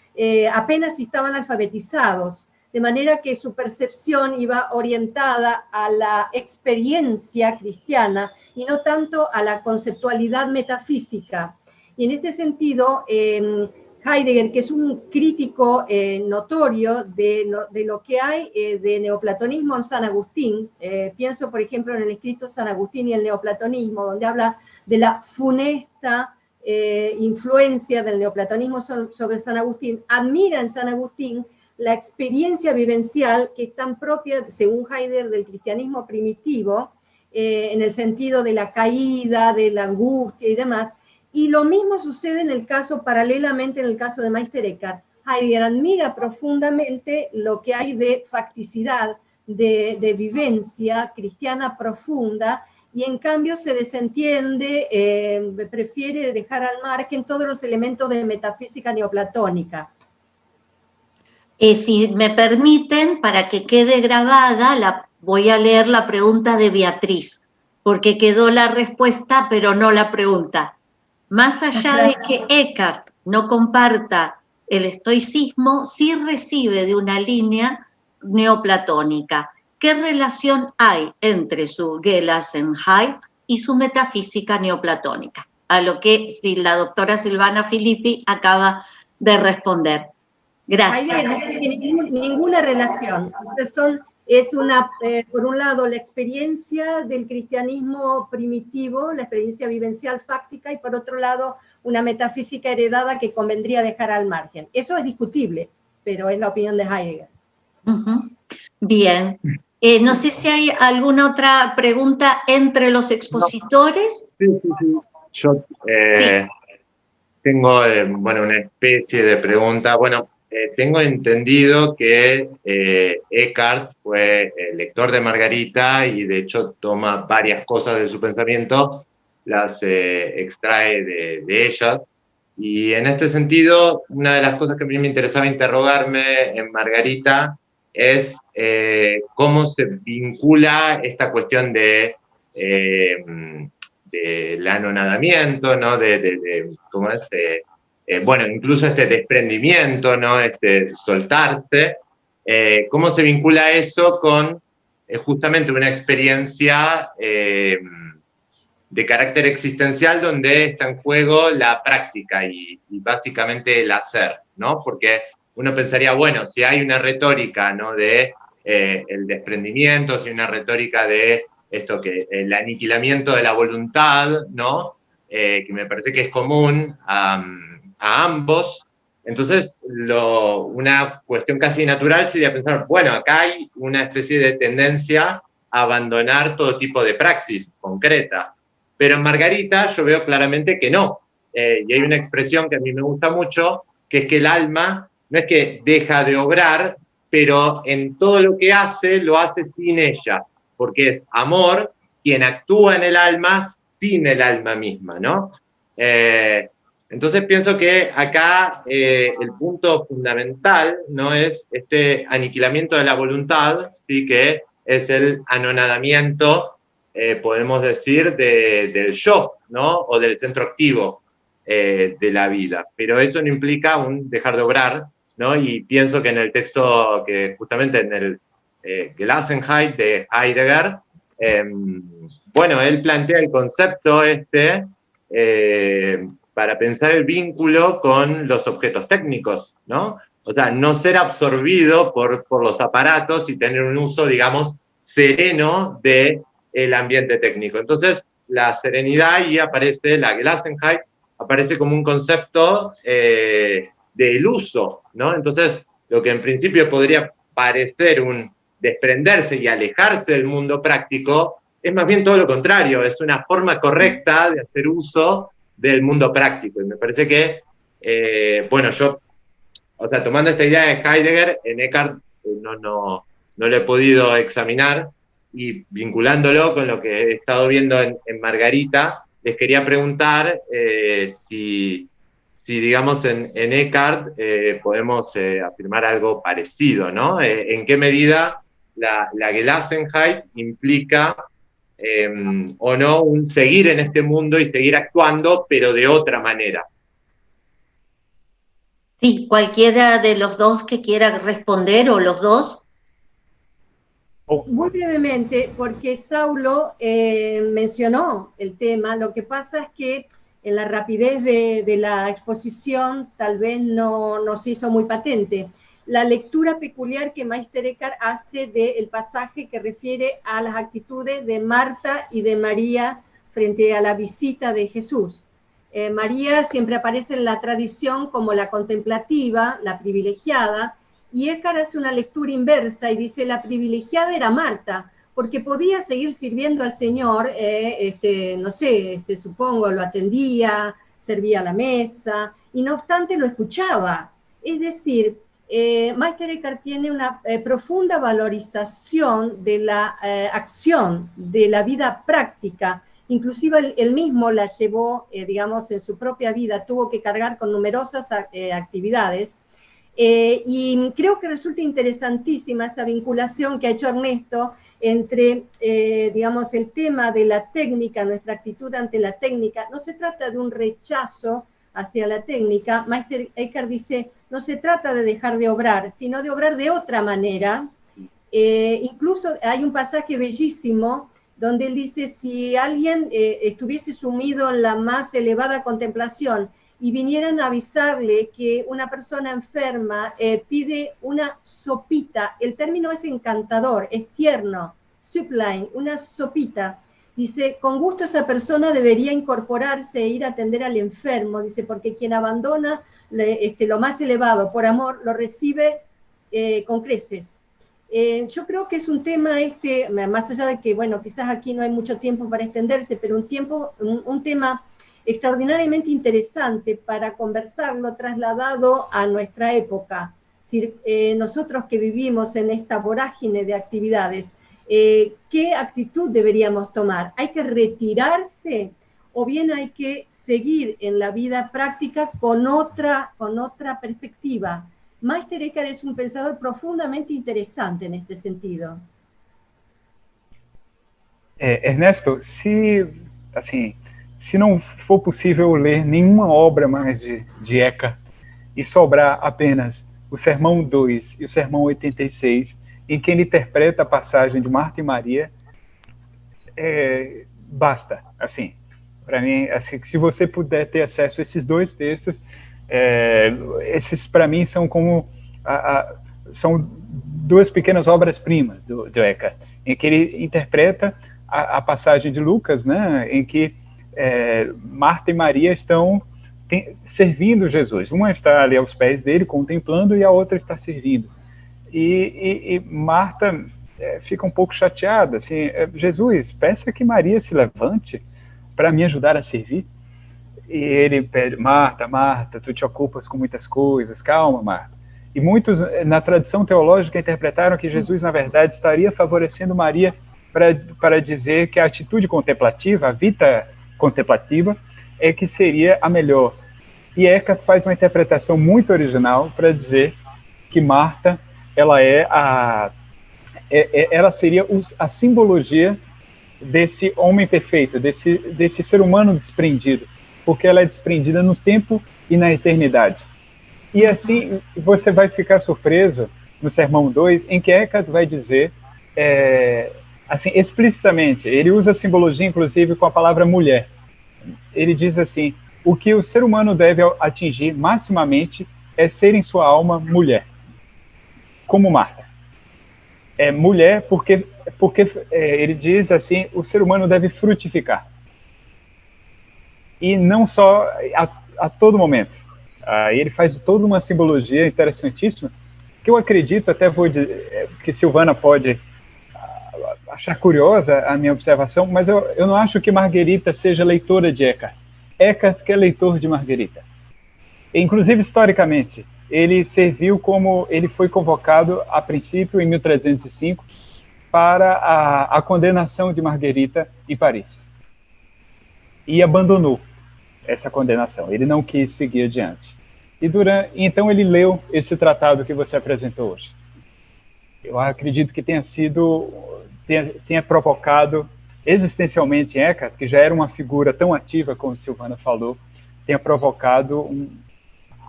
apenas estaban alfabetizados, de manera que su percepción iba orientada a la experiencia cristiana y no tanto a la conceptualidad metafísica. Y en este sentido, Heidegger, que es un crítico notorio de lo que hay de neoplatonismo en San Agustín, pienso, por ejemplo, en el escrito San Agustín y el neoplatonismo, donde habla de la funesta influencia del neoplatonismo sobre San Agustín, admira en San Agustín la experiencia vivencial que es tan propia, según Heidegger, del cristianismo primitivo, en el sentido de la caída, de la angustia y demás. Y lo mismo sucede en el caso, paralelamente en el caso de Meister Eckhart. Heidegger admira profundamente lo que hay de facticidad, de vivencia cristiana profunda, y en cambio se desentiende, prefiere dejar al margen todos los elementos de metafísica neoplatónica. Si me permiten, para que quede grabada, voy a leer la pregunta de Beatriz, porque quedó la respuesta, pero no la pregunta. Más allá de que Eckhart no comparta el estoicismo, sí recibe de una línea neoplatónica. ¿Qué relación hay entre su Gelassenheit y su metafísica neoplatónica? A lo que la doctora Silvana Filippi acaba de responder. Gracias. No tiene ninguna relación. Entonces por un lado, la experiencia del cristianismo primitivo, la experiencia vivencial fáctica, y por otro lado, una metafísica heredada que convendría dejar al margen. Eso es discutible, pero es la opinión de Heidegger. Bien. No sé si hay alguna otra pregunta entre los expositores. Sí. Yo tengo una especie de pregunta. Tengo entendido que Eckhart fue lector de Margarita y de hecho toma varias cosas de su pensamiento, las extrae de ellas. Y en este sentido, una de las cosas que a mí me interesaba interrogarme en Margarita es cómo se vincula esta cuestión del anonadamiento, ¿no? ¿Cómo es? Incluso este desprendimiento, ¿no? Soltarse, ¿cómo se vincula eso con justamente una experiencia de carácter existencial donde está en juego la práctica y básicamente el hacer, ¿no? Porque uno pensaría, si hay una retórica, ¿no? De el desprendimiento, si hay una retórica de esto que el aniquilamiento de la voluntad, ¿no? Que me parece que es común a ambos. Entonces, una cuestión casi natural sería pensar, acá hay una especie de tendencia a abandonar todo tipo de praxis concreta. Pero en Margarita yo veo claramente que no. Y hay una expresión que a mí me gusta mucho, que es que el alma no es que deja de obrar, pero en todo lo que hace, lo hace sin ella, porque es amor quien actúa en el alma sin el alma misma, ¿no? Entonces pienso que acá el punto fundamental no es este aniquilamiento de la voluntad, ¿sí? Que es el anonadamiento, podemos decir, del yo, ¿no? O del centro activo de la vida. Pero eso no implica un dejar de obrar, ¿no? Y pienso que en el texto, que justamente en el Gelassenheit de Heidegger, él plantea el concepto para pensar el vínculo con los objetos técnicos, ¿no? O sea, no ser absorbido por los aparatos y tener un uso, digamos, sereno del ambiente técnico. Entonces, la serenidad, y aparece, la Gelassenheit, aparece como un concepto del uso, ¿no? Entonces, lo que en principio podría parecer un desprenderse y alejarse del mundo práctico, es más bien todo lo contrario, es una forma correcta de hacer uso del mundo práctico. Y me parece que, yo o sea, tomando esta idea de Heidegger, en Eckhart no lo he podido examinar, y vinculándolo con lo que he estado viendo en Margarita, les quería preguntar si digamos, en Eckhart podemos afirmar algo parecido, ¿no? ¿En qué medida la Gelassenheit implica o no un seguir en este mundo y seguir actuando, pero de otra manera? Sí, cualquiera de los dos que quiera responder, o los dos. Muy brevemente, porque Saulo mencionó el tema, lo que pasa es que en la rapidez de la exposición tal vez no se hizo muy patente. La lectura peculiar que Meister Eckhart hace del pasaje que refiere a las actitudes de Marta y de María frente a la visita de Jesús. María siempre aparece en la tradición como la contemplativa, la privilegiada, y Eckhart hace una lectura inversa y dice: la privilegiada era Marta, porque podía seguir sirviendo al Señor, no sé, supongo, lo atendía, servía a la mesa, y no obstante lo escuchaba. Es decir, Meister Eckhart tiene una profunda valorización de la acción, de la vida práctica. Inclusive él mismo la llevó, digamos, en su propia vida, tuvo que cargar con numerosas actividades. Y creo que resulta interesantísima esa vinculación que ha hecho Ernesto entre, digamos, el tema de la técnica, nuestra actitud ante la técnica. No se trata de un rechazo hacia la técnica. Meister Eckhart dice: no se trata de dejar de obrar, sino de obrar de otra manera. Incluso hay un pasaje bellísimo donde él dice: si alguien estuviese sumido en la más elevada contemplación y vinieran a avisarle que una persona enferma pide una sopita, el término es encantador, es tierno, sublime, una sopita. Dice, con gusto esa persona debería incorporarse e ir a atender al enfermo, dice, porque quien abandona lo más elevado por amor, lo recibe con creces. Yo creo que es un tema más allá de que, bueno, quizás aquí no hay mucho tiempo para extenderse, pero un tema extraordinariamente interesante para conversarlo, trasladado a nuestra época. Es decir, nosotros que vivimos en esta vorágine de actividades, ¿qué actitud deberíamos tomar? ¿Hay que retirarse o bien hay que seguir en la vida práctica con otra perspectiva? Meister Eckhart es un pensador profundamente interesante en este sentido. Ernesto, se não for possível ler nenhuma obra mais de Eckhart e sobrar apenas o Sermão 2 e o Sermão 86, em que ele interpreta a passagem de Marta e Maria, basta. Assim, para mim, assim, se você puder ter acesso a esses dois textos, esses para mim são como são duas pequenas obras-primas do Eckhart, em que ele interpreta a passagem de Lucas, né, em que Marta e Maria estão servindo Jesus. Uma está ali aos pés dele, contemplando, e a outra está servindo. E Marta fica um pouco chateada, assim, Jesus, peça que Maria se levante para me ajudar a servir. E ele pede, Marta, Marta, tu te ocupas com muitas coisas, calma, Marta. E muitos, na tradição teológica, interpretaram que Jesus, na verdade, estaria favorecendo Maria para dizer que a atitude contemplativa, a vita contemplativa, é que seria a melhor. E Eckhart faz uma interpretação muito original para dizer que Marta, ela seria a simbologia desse homem perfeito, desse ser humano desprendido, porque ela é desprendida no tempo e na eternidade. E assim, você vai ficar surpreso no Sermão 2, em que Eckhart vai dizer, assim, explicitamente, ele usa a simbologia, inclusive, com a palavra mulher. Ele diz assim, o que o ser humano deve atingir maximamente é ser em sua alma mulher, como Marta. Mulher porque ele diz assim, o ser humano deve frutificar. E não só a todo momento. Ele faz toda uma simbologia interessantíssima, que eu acredito, até vou dizer, que Silvana pode achar curiosa a minha observação, mas eu não acho que Marguerita seja leitora de Eckhart. Eckhart que é leitor de Marguerita. Inclusive, historicamente, ele serviu como, ele foi convocado a princípio em 1305 para a condenação de Marguerita em Paris. E abandonou essa condenação, ele não quis seguir adiante. Então ele leu esse tratado que você apresentou hoje. Eu acredito que tenha provocado existencialmente Eckhart, que já era uma figura tão ativa como Silvana falou, tenha provocado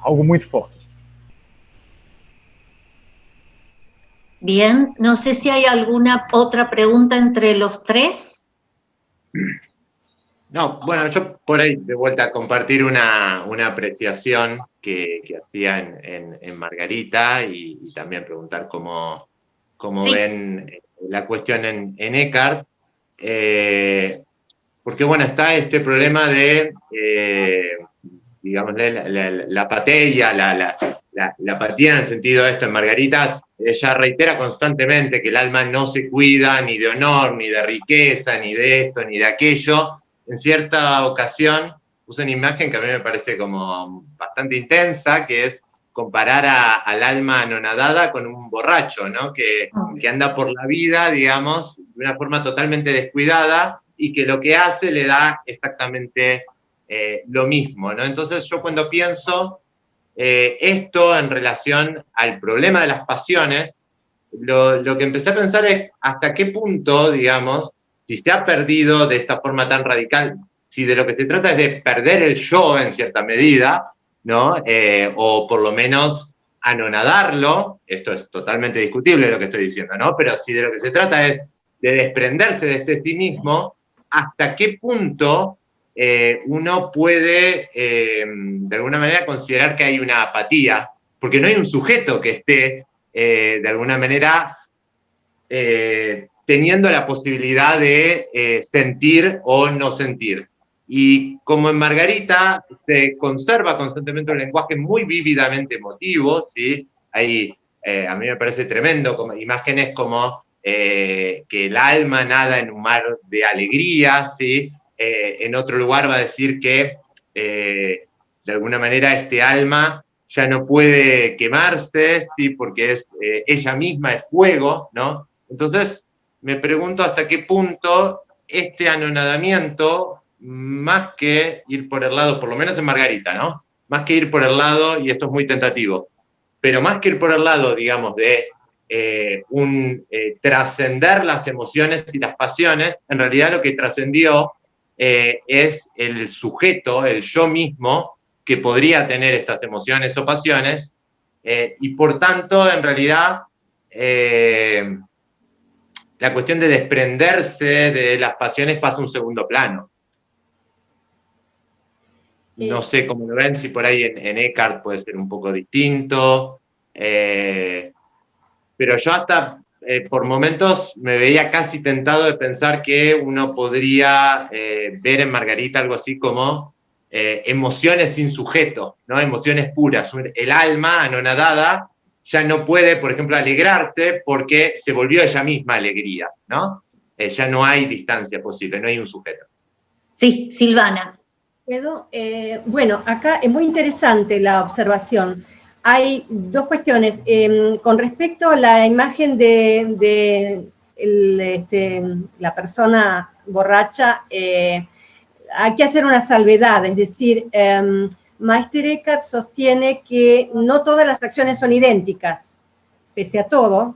algo muito forte. Bien, no sé si hay alguna otra pregunta entre los tres. No, bueno, yo por ahí de vuelta a compartir una apreciación que hacía en Margarita y también preguntar cómo sí. Ven la cuestión en Eckhart, porque bueno, está este problema de, digamos, la apatía, la apatía en el sentido de esto. En Margarita ella reitera constantemente que el alma no se cuida ni de honor, ni de riqueza, ni de esto, ni de aquello. En cierta ocasión usa una imagen que a mí me parece como bastante intensa, que es comparar al alma anonadada con un borracho, ¿no? Que anda por la vida, digamos, de una forma totalmente descuidada y que lo que hace le da exactamente lo mismo, ¿no? Entonces yo cuando pienso esto en relación al problema de las pasiones, lo que empecé a pensar es hasta qué punto, digamos, si se ha perdido de esta forma tan radical, si de lo que se trata es de perder el yo en cierta medida, ¿no? O por lo menos anonadarlo, esto es totalmente discutible lo que estoy diciendo, ¿no? Pero si de lo que se trata es de desprenderse de este sí mismo, ¿hasta qué punto uno puede, de alguna manera, considerar que hay una apatía? Porque no hay un sujeto que esté, de alguna manera, teniendo la posibilidad de sentir o no sentir. Y como en Margarita se conserva constantemente un lenguaje muy vívidamente emotivo, ¿sí? Hay, a mí me parece tremendo, como imágenes como que el alma nada en un mar de alegría, ¿sí? En otro lugar va a decir que de alguna manera este alma ya no puede quemarse, ¿sí? Porque ella misma es fuego, ¿no? Entonces me pregunto hasta qué punto este anonadamiento, más que ir por el lado, por lo menos en Margarita, ¿no? Más que ir por el lado, y esto es muy tentativo, pero más que ir por el lado, digamos, de trascender las emociones y las pasiones, en realidad lo que trascendió es el sujeto, el yo mismo, que podría tener estas emociones o pasiones, y por tanto, en realidad, la cuestión de desprenderse de las pasiones pasa a un segundo plano. No sé cómo lo ven, si por ahí en Eckhart puede ser un poco distinto, pero yo hasta por momentos me veía casi tentado de pensar que uno podría ver en Margarita algo así como emociones sin sujeto, ¿no? Emociones puras. El alma anonadada ya no puede, por ejemplo, alegrarse porque se volvió ella misma alegría, ¿no? Ya no hay distancia posible, no hay un sujeto. Sí, Silvana. ¿Puedo? Bueno, acá es muy interesante la observación. Hay dos cuestiones. Con respecto a la imagen de la persona borracha, hay que hacer una salvedad, es decir, Meister Eckhart sostiene que no todas las acciones son idénticas, pese a todo.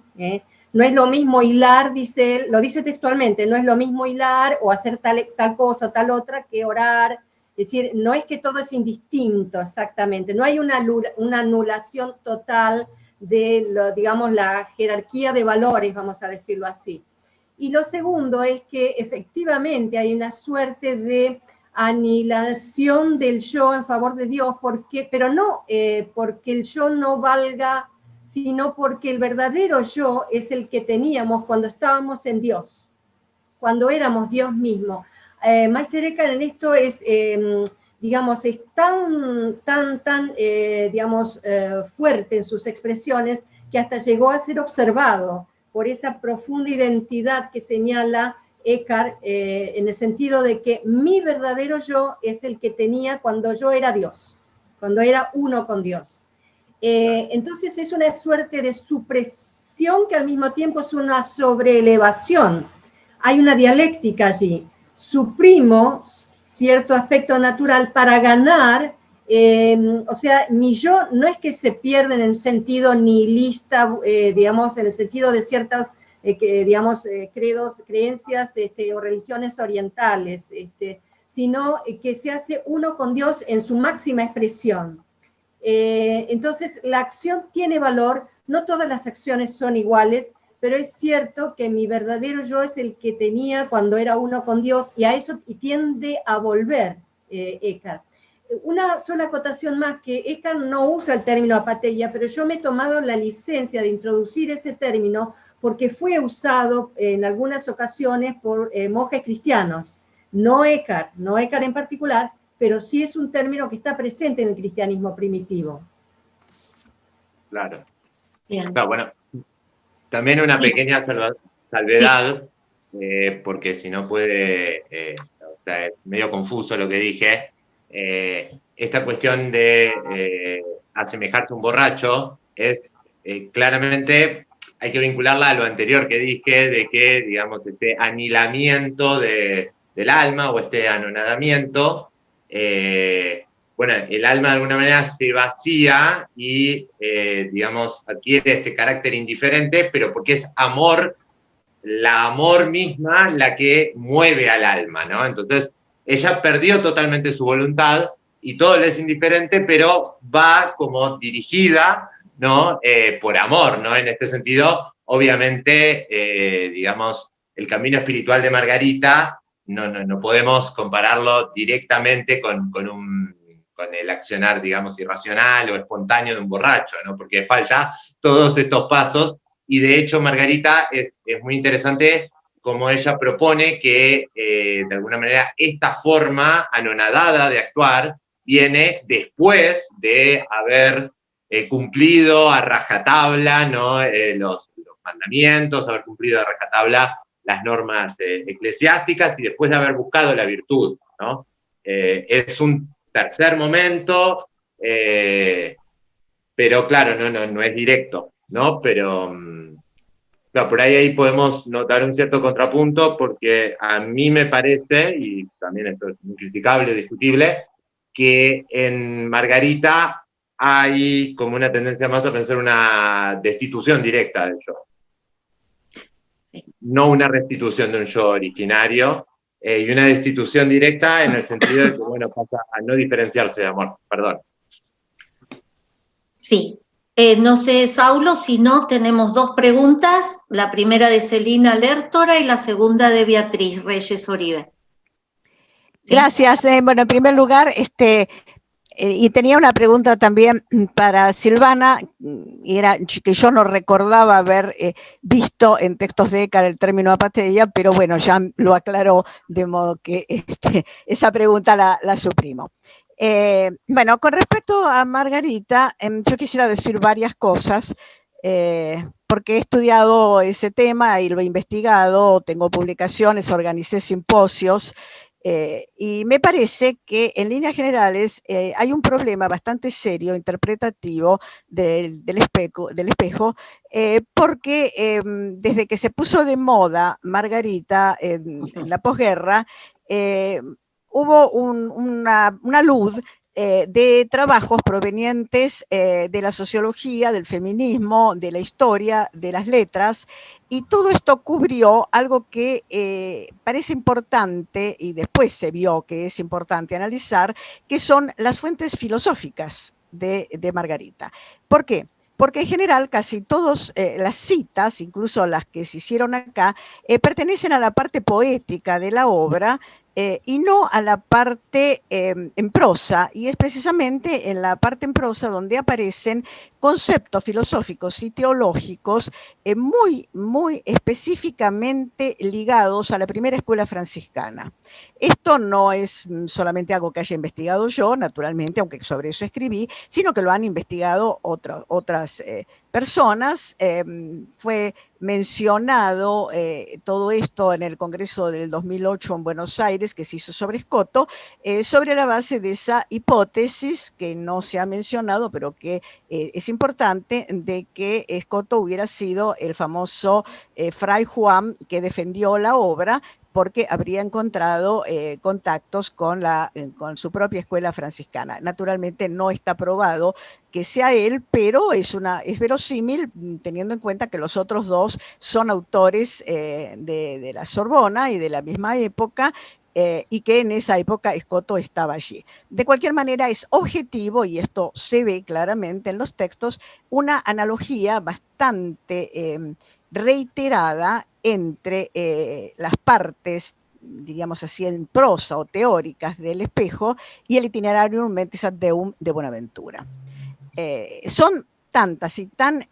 No es lo mismo hilar, dice él, lo dice textualmente, no es lo mismo hilar o hacer tal cosa o tal otra que orar. Es decir, no es que todo es indistinto exactamente, no hay una anulación total de, digamos, la jerarquía de valores, vamos a decirlo así. Y lo segundo es que efectivamente hay una suerte de aniquilación del yo en favor de Dios, pero no porque el yo no valga, sino porque el verdadero yo es el que teníamos cuando estábamos en Dios, cuando éramos Dios mismo. Meister Eckhart en esto es, digamos, es tan digamos, fuerte en sus expresiones que hasta llegó a ser observado por esa profunda identidad que señala Eckhart, en el sentido de que mi verdadero yo es el que tenía cuando yo era Dios, cuando era uno con Dios. Entonces es una suerte de supresión que al mismo tiempo es una sobreelevación. Hay una dialéctica allí. Suprimo cierto aspecto natural para ganar, o sea, mi yo no es que se pierda en el sentido nihilista, digamos, en el sentido de ciertas, digamos, creencias o religiones orientales, sino que se hace uno con Dios en su máxima expresión. Entonces, la acción tiene valor, no todas las acciones son iguales, pero es cierto que mi verdadero yo es el que tenía cuando era uno con Dios, y a eso tiende a volver Eckhart. Una sola acotación más, que Eckhart no usa el término apatheia, pero yo me he tomado la licencia de introducir ese término porque fue usado en algunas ocasiones por monjes cristianos, no Eckhart en particular, pero sí es un término que está presente en el cristianismo primitivo. Claro. Bien. Claro, bueno, también una Sí. pequeña salvedad, porque si no puede, o sea, es medio confuso lo que dije. Esta cuestión de asemejarse a un borracho es claramente, hay que vincularla a lo anterior que dije, de que, digamos, este anilamiento del alma o este anonadamiento, bueno, el alma de alguna manera se vacía y, digamos, adquiere este carácter indiferente, pero porque es amor, la amor misma la que mueve al alma, ¿no? Entonces, ella perdió totalmente su voluntad y todo le es indiferente, pero va como dirigida, ¿no? Por amor, ¿no? En este sentido, obviamente, digamos, el camino espiritual de Margarita no podemos compararlo directamente con el accionar, digamos, irracional o espontáneo de un borracho, ¿no? Porque falta todos estos pasos, y de hecho Margarita es muy interesante como ella propone que, de alguna manera, esta forma anonadada de actuar viene después de haber cumplido a rajatabla, ¿no? los mandamientos, haber cumplido a rajatabla las normas eclesiásticas y después de haber buscado la virtud, ¿no? Es un tercer momento, pero claro, no es directo, ¿no? Pero claro, por ahí podemos notar un cierto contrapunto, porque a mí me parece, y también esto es muy criticable, discutible, que en Margarita hay como una tendencia más a pensar una destitución directa del yo. No una restitución de un yo originario, y una destitución directa en el sentido de que, bueno, pasa a no diferenciarse de amor. Perdón. Sí. No sé, Saulo, si no, tenemos dos preguntas, la primera de Celina Lertora y la segunda de Beatriz Reyes Oribe. ¿Sí? Gracias. Bueno, en primer lugar, y tenía una pregunta también para Silvana, y era que yo no recordaba haber visto en textos de Eckhart el término apatheia, pero bueno, ya lo aclaró, de modo que esa pregunta la suprimo. Bueno, con respecto a Margarita, yo quisiera decir varias cosas, porque he estudiado ese tema y lo he investigado, tengo publicaciones, organicé simposios, y me parece que en líneas generales hay un problema bastante serio, interpretativo del espejo, porque desde que se puso de moda Margarita en la posguerra, hubo una luz de trabajos provenientes de la sociología, del feminismo, de la historia, de las letras, y todo esto cubrió algo que parece importante, y después se vio que es importante analizar, que son las fuentes filosóficas de Margarita. ¿Por qué? Porque en general casi todas las citas, incluso las que se hicieron acá, pertenecen a la parte poética de la obra, y no a la parte en prosa, y es precisamente en la parte en prosa donde aparecen conceptos filosóficos y teológicos muy específicamente ligados a la primera escuela franciscana. Esto no es solamente algo que haya investigado yo, naturalmente, aunque sobre eso escribí, sino que lo han investigado otras personas. Fue mencionado todo esto en el Congreso del 2008 en Buenos Aires, que se hizo sobre Escoto, sobre la base de esa hipótesis que no se ha mencionado, pero que es importante, de que Escoto hubiera sido el famoso Fray Juan que defendió la obra, porque habría encontrado contactos con su propia escuela franciscana. Naturalmente no está probado que sea él, pero es verosímil, teniendo en cuenta que los otros dos son autores de la Sorbona y de la misma época, y que en esa época Escoto estaba allí. De cualquier manera, es objetivo, y esto se ve claramente en los textos, una analogía bastante reiterada entre las partes, diríamos así, en prosa o teóricas del Espejo y el Itinerarium Mentis ad Deum de Bonaventura. Son tantas y tan,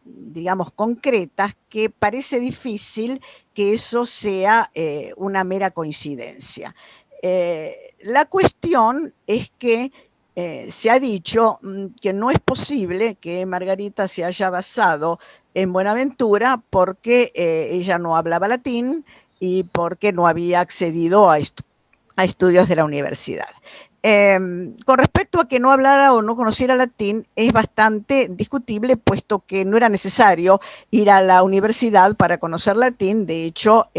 digamos, concretas, que parece difícil que eso sea una mera coincidencia. La cuestión es que se ha dicho que no es posible que Margarita se haya basado en Buenaventura porque ella no hablaba latín y porque no había accedido a estudios de la universidad. Con respecto a que no hablara o no conociera latín, es bastante discutible, puesto que no era necesario ir a la universidad para conocer latín. De hecho,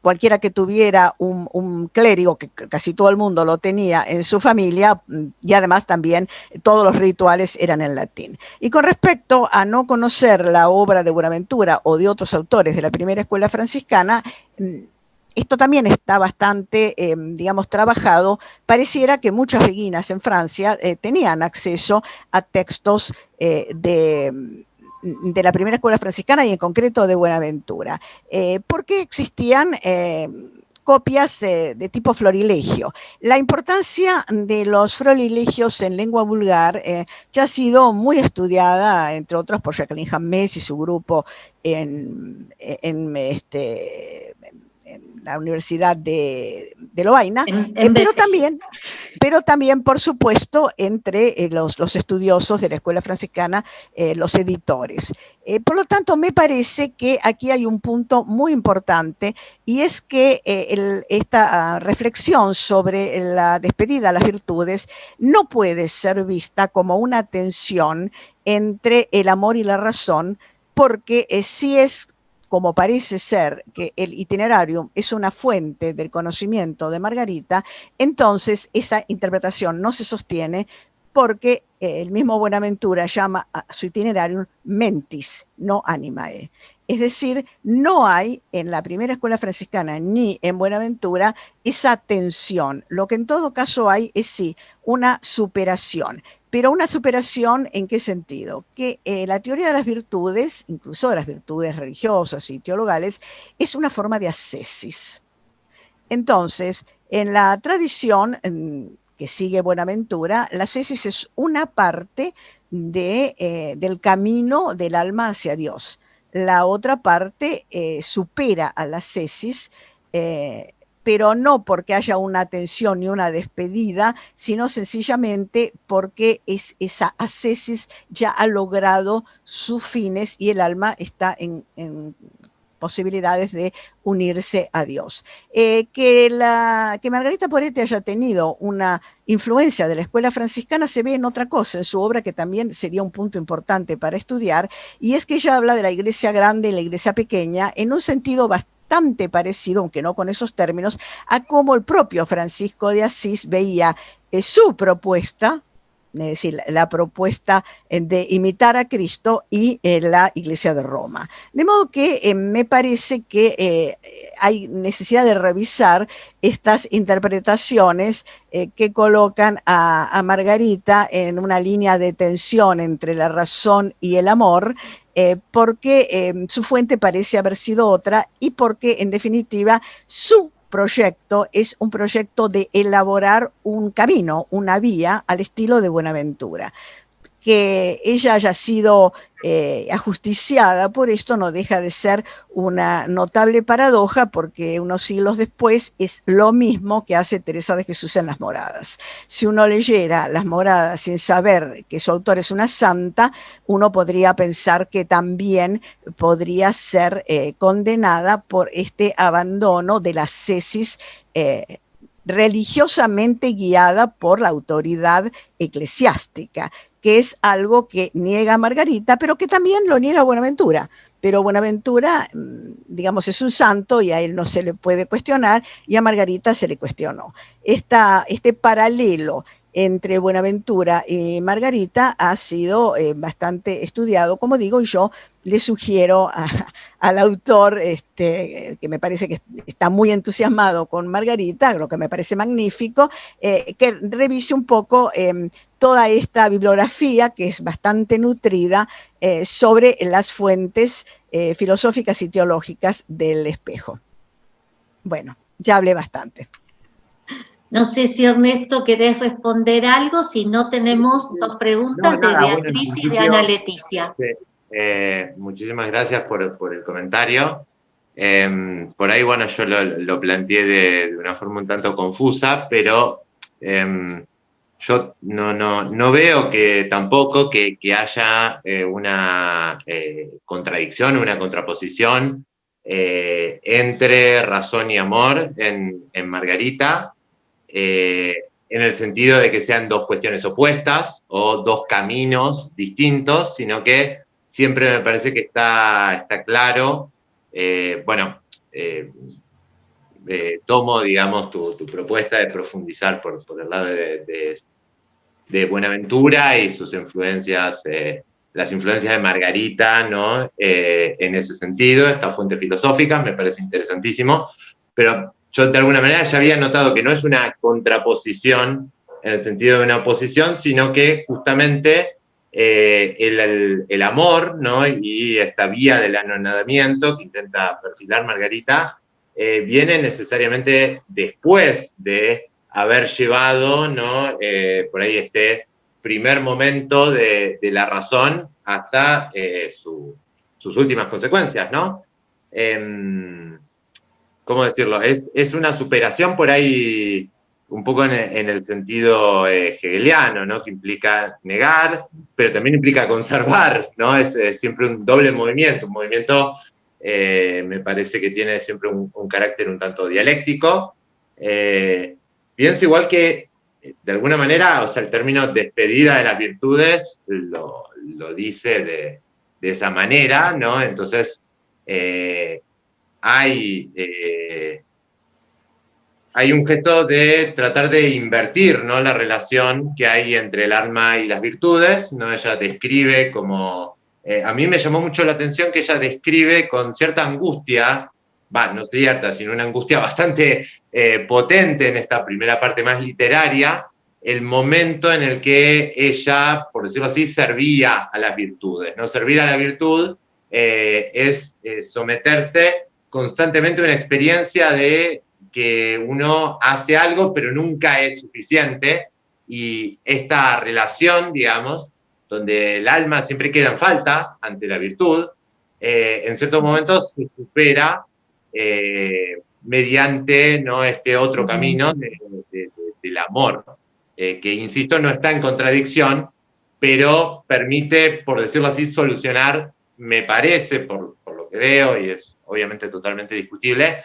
cualquiera que tuviera un clérigo, que casi todo el mundo lo tenía en su familia, y además también todos los rituales eran en latín. Y con respecto a no conocer la obra de Buenaventura o de otros autores de la primera escuela franciscana, esto también está bastante, digamos, trabajado. Pareciera que muchas beguinas en Francia tenían acceso a textos de la primera escuela franciscana y en concreto de Buenaventura, porque existían copias de tipo florilegio. La importancia de los florilegios en lengua vulgar ya ha sido muy estudiada, entre otros, por Jacqueline James y su grupo en la Universidad de Lovaina, pero también, por supuesto, entre los estudiosos de la escuela franciscana, los editores. Por lo tanto, me parece que aquí hay un punto muy importante, y es que esta reflexión sobre la despedida a las virtudes no puede ser vista como una tensión entre el amor y la razón, porque si es como parece ser que el Itinerarium es una fuente del conocimiento de Margarita, entonces esa interpretación no se sostiene, porque el mismo Buenaventura llama a su Itinerarium mentis, no animae. Es decir, no hay en la primera escuela franciscana ni en Buenaventura esa tensión. Lo que en todo caso hay es sí una superación. Pero una superación, ¿en qué sentido? Que la teoría de las virtudes, incluso de las virtudes religiosas y teologales, es una forma de ascesis. Entonces, en la tradición que sigue Buenaventura, la ascesis es una parte del camino del alma hacia Dios. La otra parte supera a la ascesis, pero no porque haya una tensión ni una despedida, sino sencillamente porque esa ascesis ya ha logrado sus fines y el alma está en posibilidades de unirse a Dios. Que Margarita Poretti haya tenido una influencia de la escuela franciscana se ve en otra cosa, en su obra, que también sería un punto importante para estudiar, y es que ella habla de la iglesia grande y la iglesia pequeña en un sentido bastante parecido, aunque no con esos términos, a cómo el propio Francisco de Asís veía su propuesta, es decir, la propuesta de imitar a Cristo y la Iglesia de Roma. De modo que me parece que hay necesidad de revisar estas interpretaciones que colocan a Margarita en una línea de tensión entre la razón y el amor, porque su fuente parece haber sido otra, y porque en definitiva su proyecto es un proyecto de elaborar un camino, una vía al estilo de Buenaventura. que ella haya sido ajusticiada por esto no deja de ser una notable paradoja, porque unos siglos después es lo mismo que hace Teresa de Jesús en Las Moradas. Si uno leyera Las Moradas sin saber que su autor es una santa, uno podría pensar que también podría ser condenada por este abandono de la ascesis religiosamente guiada por la autoridad eclesiástica, que es algo que niega Margarita, pero que también lo niega Buenaventura. Pero Buenaventura, digamos, es un santo y a él no se le puede cuestionar, y a Margarita se le cuestionó. Este paralelo entre Buenaventura y Margarita ha sido bastante estudiado, como digo, y yo le sugiero al autor, que me parece que está muy entusiasmado con Margarita, lo que me parece magnífico, que revise un poco toda esta bibliografía, que es bastante nutrida, sobre las fuentes filosóficas y teológicas del espejo. Bueno, ya hablé bastante. No sé si Ernesto querés responder algo, si no tenemos dos preguntas de Beatriz y de Ana Leticia. Muchísimas gracias por el comentario. Por ahí, bueno, yo lo planteé de una forma un tanto confusa, pero yo no veo que tampoco que haya una contradicción, una contraposición entre razón y amor en Margarita, en el sentido de que sean dos cuestiones opuestas o dos caminos distintos, sino que siempre me parece que está claro. Tomo, digamos, tu propuesta de profundizar por el lado de Buenaventura y sus influencias, las influencias de Margarita, ¿no? En ese sentido, estas fuentes filosóficas, me parece interesantísimo, pero yo de alguna manera ya había notado que no es una contraposición en el sentido de una oposición, sino que justamente el amor, ¿no? Y esta vía del anonadamiento que intenta perfilar Margarita viene necesariamente después de haber llevado, ¿no? Por ahí este primer momento de la razón hasta sus últimas consecuencias, ¿no? ¿Cómo decirlo? Es una superación por ahí un poco en el sentido hegeliano, ¿no? Que implica negar, pero también implica conservar, ¿no? Es siempre un doble movimiento, un movimiento me parece que tiene siempre un carácter un tanto dialéctico. Pienso igual que, de alguna manera, o sea, el término despedida de las virtudes lo dice de esa manera, ¿no? Entonces, hay un gesto de tratar de invertir, ¿no? La relación que hay entre el alma y las virtudes, ¿no? Ella describe como... a mí me llamó mucho la atención que ella describe con cierta angustia, no cierta, sino una angustia bastante potente en esta primera parte más literaria, el momento en el que ella, por decirlo así, servía a las virtudes, ¿no? Servir a la virtud es someterse constantemente a una experiencia de que uno hace algo, pero nunca es suficiente, y esta relación, digamos, donde el alma siempre queda en falta ante la virtud, en ciertos momentos se supera mediante, ¿no? Este otro camino del amor, que, insisto, no está en contradicción, pero permite, por decirlo así, solucionar, me parece, por lo que veo, y es obviamente totalmente discutible,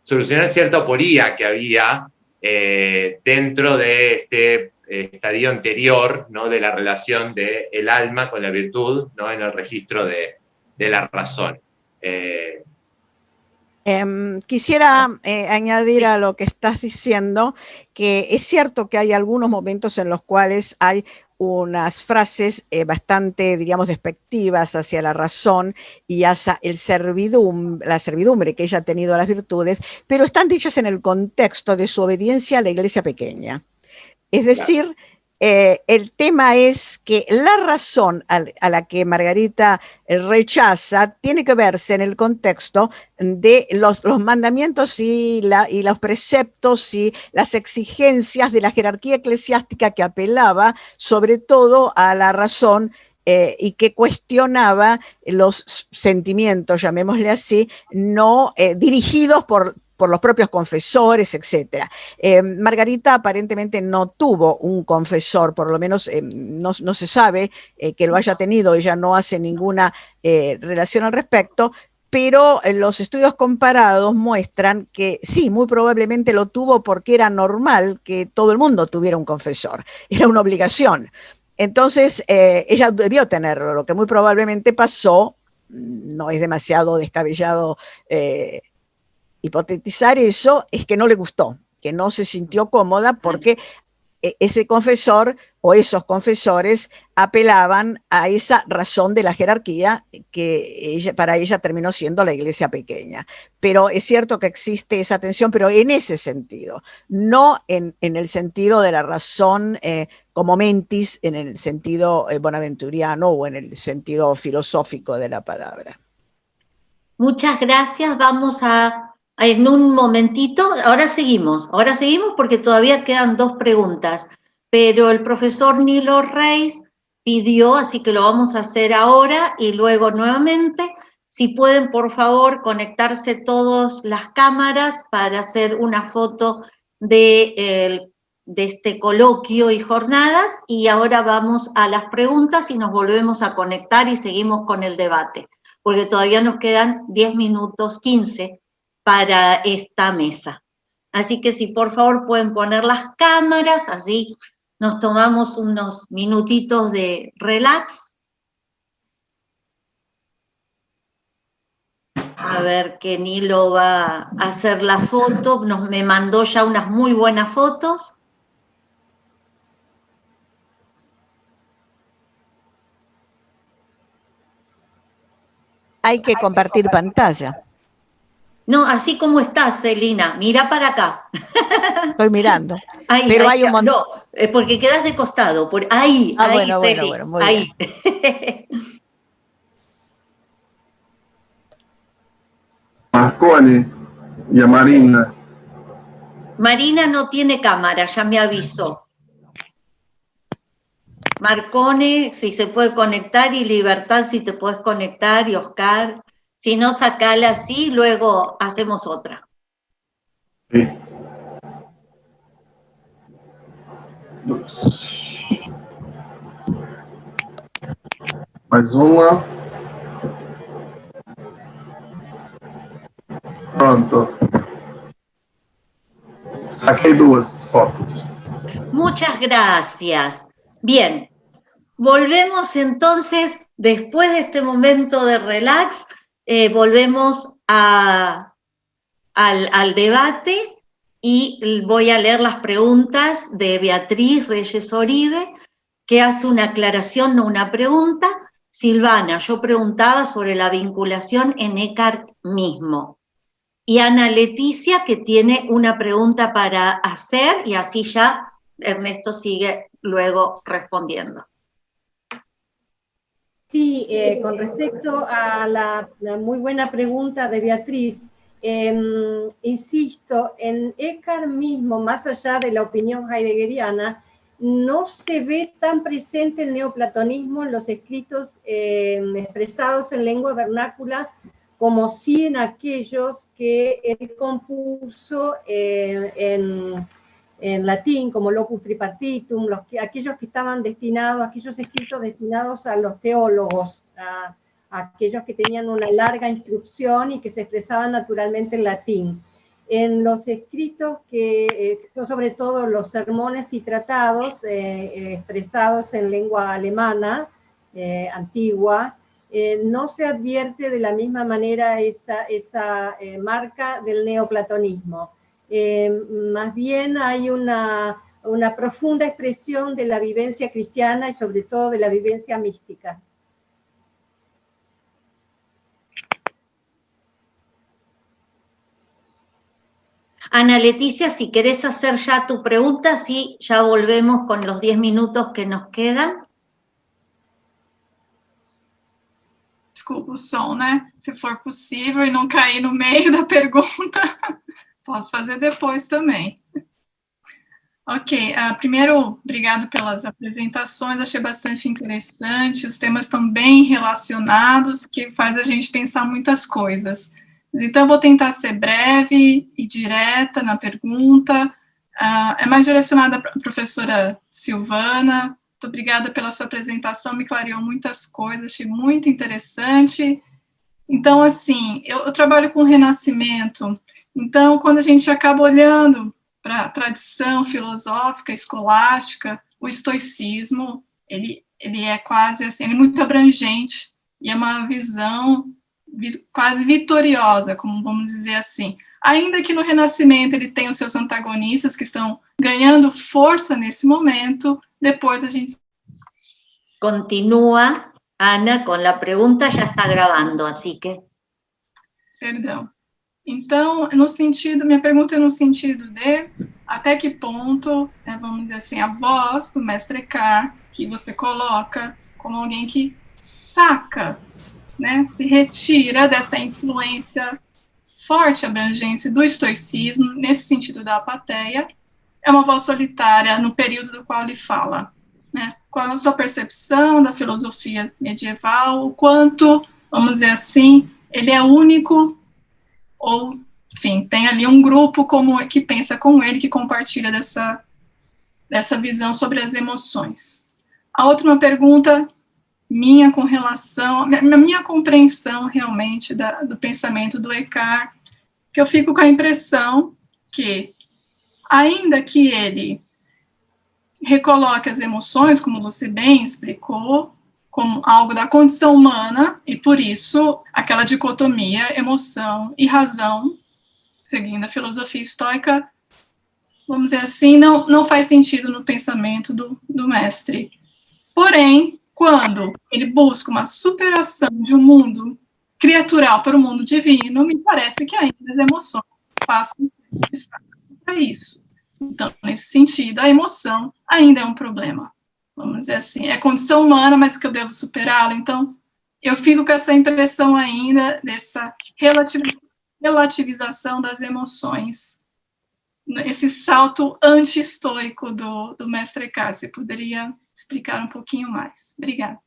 solucionar cierta aporía que había dentro de este estadio anterior, ¿no? De la relación del alma con la virtud, ¿no? En el registro de la razón. Quisiera añadir a lo que estás diciendo que es cierto que hay algunos momentos en los cuales hay unas frases bastante, digamos, despectivas hacia la razón y hacia la servidumbre que ella ha tenido a las virtudes, pero están dichas en el contexto de su obediencia a la iglesia pequeña. Es decir, el tema es que la razón a la que Margarita rechaza tiene que verse en el contexto de los mandamientos y los preceptos y las exigencias de la jerarquía eclesiástica que apelaba sobre todo a la razón y que cuestionaba los sentimientos, llamémosle así, no dirigidos por los propios confesores, etc. Margarita aparentemente no tuvo un confesor, por lo menos no se sabe que lo haya tenido, ella no hace ninguna relación al respecto, pero los estudios comparados muestran que sí, muy probablemente lo tuvo porque era normal que todo el mundo tuviera un confesor, era una obligación. Entonces, ella debió tenerlo, lo que muy probablemente pasó, no es demasiado descabellado hipotetizar eso, es que no le gustó, que no se sintió cómoda porque ese confesor o esos confesores apelaban a esa razón de la jerarquía que para ella terminó siendo la iglesia pequeña. Pero es cierto que existe esa tensión, pero en ese sentido, no en el sentido de la razón como mentis, en el sentido bonaventuriano o en el sentido filosófico de la palabra. Muchas gracias, vamos en un momentito, ahora seguimos porque todavía quedan 2 preguntas, pero el profesor Nilo Reis pidió, así que lo vamos a hacer ahora y luego nuevamente, si pueden por favor conectarse todas las cámaras para hacer una foto de este coloquio y jornadas, y ahora vamos a las preguntas y nos volvemos a conectar y seguimos con el debate, porque todavía nos quedan 10 minutos, 15, para esta mesa. Así que si por favor pueden poner las cámaras, así nos tomamos unos minutitos de relax. A ver que Nilo va a hacer la foto, me mandó ya unas muy buenas fotos. Hay que compartir pantalla. No, así como estás, Celina, mira para acá. Estoy mirando. Ahí, pero ahí, hay un montón. no, porque quedas de costado. Ahí, ahí, bueno, Celi, bueno, muy ahí. bien. Marconi y a Marina. Marina no tiene cámara, ya me avisó. Marcone, si se puede conectar, y Libertad, si te puedes conectar, y Oscar. Si no, sacala así, luego hacemos otra. Sí. Mais uma. Pronto. Saquei 2 fotos. Muchas gracias. Bien, volvemos entonces, después de este momento de relax, volvemos al debate y voy a leer las preguntas de Beatriz Reyes Oribe, que hace una aclaración, no una pregunta. Silvana, yo preguntaba sobre la vinculación en Eckhart mismo. Y Ana Leticia, que tiene una pregunta para hacer, y así ya Ernesto sigue luego respondiendo. Sí, con respecto a la muy buena pregunta de Beatriz, insisto, en Eckhart mismo, más allá de la opinión heideggeriana, no se ve tan presente el neoplatonismo en los escritos expresados en lengua vernácula como sí en aquellos que él compuso en latín, como Locus Tripartitum, aquellos que estaban destinados, aquellos escritos destinados a los teólogos, a aquellos que tenían una larga instrucción y que se expresaban naturalmente en latín. En los escritos que son sobre todo los sermones y tratados expresados en lengua alemana, antigua, no se advierte de la misma manera esa marca del neoplatonismo. Más bien hay una profunda expresión de la vivencia cristiana y sobre todo de la vivencia mística. Ana Leticia, si querés hacer ya tu pregunta, sí, ya volvemos con los 10 minutos que nos quedan. Desculpa o som, né? Se for possível e não cair no meio da pergunta, posso fazer depois também. Ok, primeiro, obrigado pelas apresentações, achei bastante interessante, os temas estão bem relacionados, que faz a gente pensar muitas coisas. Então, eu vou tentar ser breve e direta na pergunta, é mais direcionada para a professora Silvana. Muito obrigada pela sua apresentação, me clareou muitas coisas, achei muito interessante. Então, assim, eu trabalho com o Renascimento, então, quando a gente acaba olhando para a tradição filosófica, escolástica, o estoicismo, ele é quase assim, ele é muito abrangente, e é uma visão quase vitoriosa, como vamos dizer assim. Ainda que no Renascimento ele tem os seus antagonistas que estão ganhando força nesse momento, depois a gente... Continúa, Ana, com a pergunta, já está gravando, assim que... Perdão. Então, no sentido, minha pergunta é no sentido de até que ponto, vamos dizer assim, a voz do mestre Eckhart, que você coloca como alguém que saca, né, se retira dessa influência forte, abrangência do estoicismo, nesse sentido da apatheia, é uma voz solitária no período do qual ele fala, né? Qual a sua percepção da filosofia medieval, o quanto, vamos dizer assim, ele é único, ou, enfim, tem ali um grupo que pensa como ele, que compartilha dessa visão sobre as emoções. A outra uma pergunta minha com relação, a minha compreensão realmente do pensamento do Eckhart, que eu fico com a impressão que, ainda que ele recoloque as emoções, como você bem explicou, como algo da condição humana, e por isso aquela dicotomia, emoção e razão, seguindo a filosofia estoica, vamos dizer assim, não faz sentido no pensamento do mestre. Porém, quando ele busca uma superação de um mundo criatural para o mundo divino, me parece que ainda as emoções passam para isso. Então, nesse sentido, a emoção ainda é um problema. Vamos dizer assim, é condição humana, mas que eu devo superá-la. Então, eu fico com essa impressão ainda dessa relativização das emoções, esse salto anti-estoico do mestre Eckhart. Você poderia explicar um pouquinho mais? Obrigada.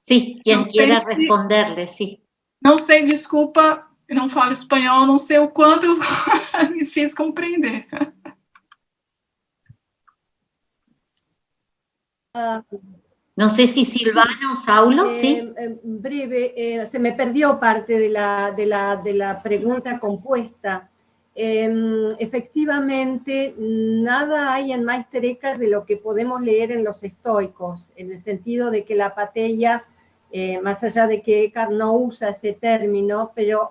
Sí, quien quiera responderle, sí. Não sei, desculpa, eu não falo espanhol, não sei o quanto eu me fiz compreender. No sé si Silvana o Saulo, sí. Breve, se me perdió parte de la pregunta compuesta. Efectivamente, nada hay en Meister Eckhart de lo que podemos leer en los estoicos, en el sentido de que la apatheia, más allá de que Eckhart no usa ese término, pero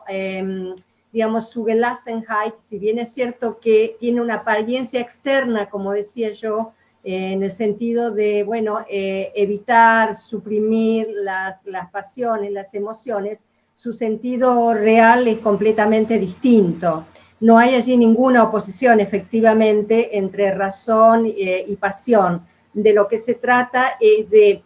digamos, su Gelassenheit, si bien es cierto que tiene una apariencia externa, como decía yo, en el sentido de, bueno, evitar, suprimir las pasiones, las emociones, su sentido real es completamente distinto. No hay allí ninguna oposición, efectivamente, entre razón y pasión. De lo que se trata es de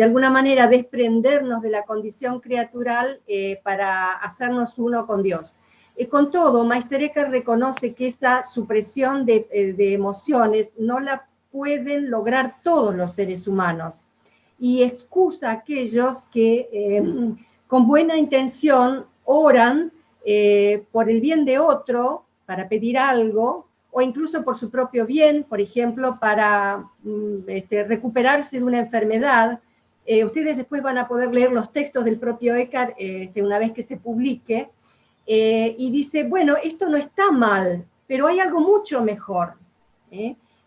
alguna manera, desprendernos de la condición criatural para hacernos uno con Dios. Con todo, Meister Eckhart reconoce que esa supresión de emociones no la pueden lograr todos los seres humanos y excusa a aquellos que con buena intención oran por el bien de otro, para pedir algo, o incluso por su propio bien, por ejemplo, para recuperarse de una enfermedad. Ustedes después van a poder leer los textos del propio Eckhart una vez que se publique, y dice, bueno, esto no está mal, pero hay algo mucho mejor.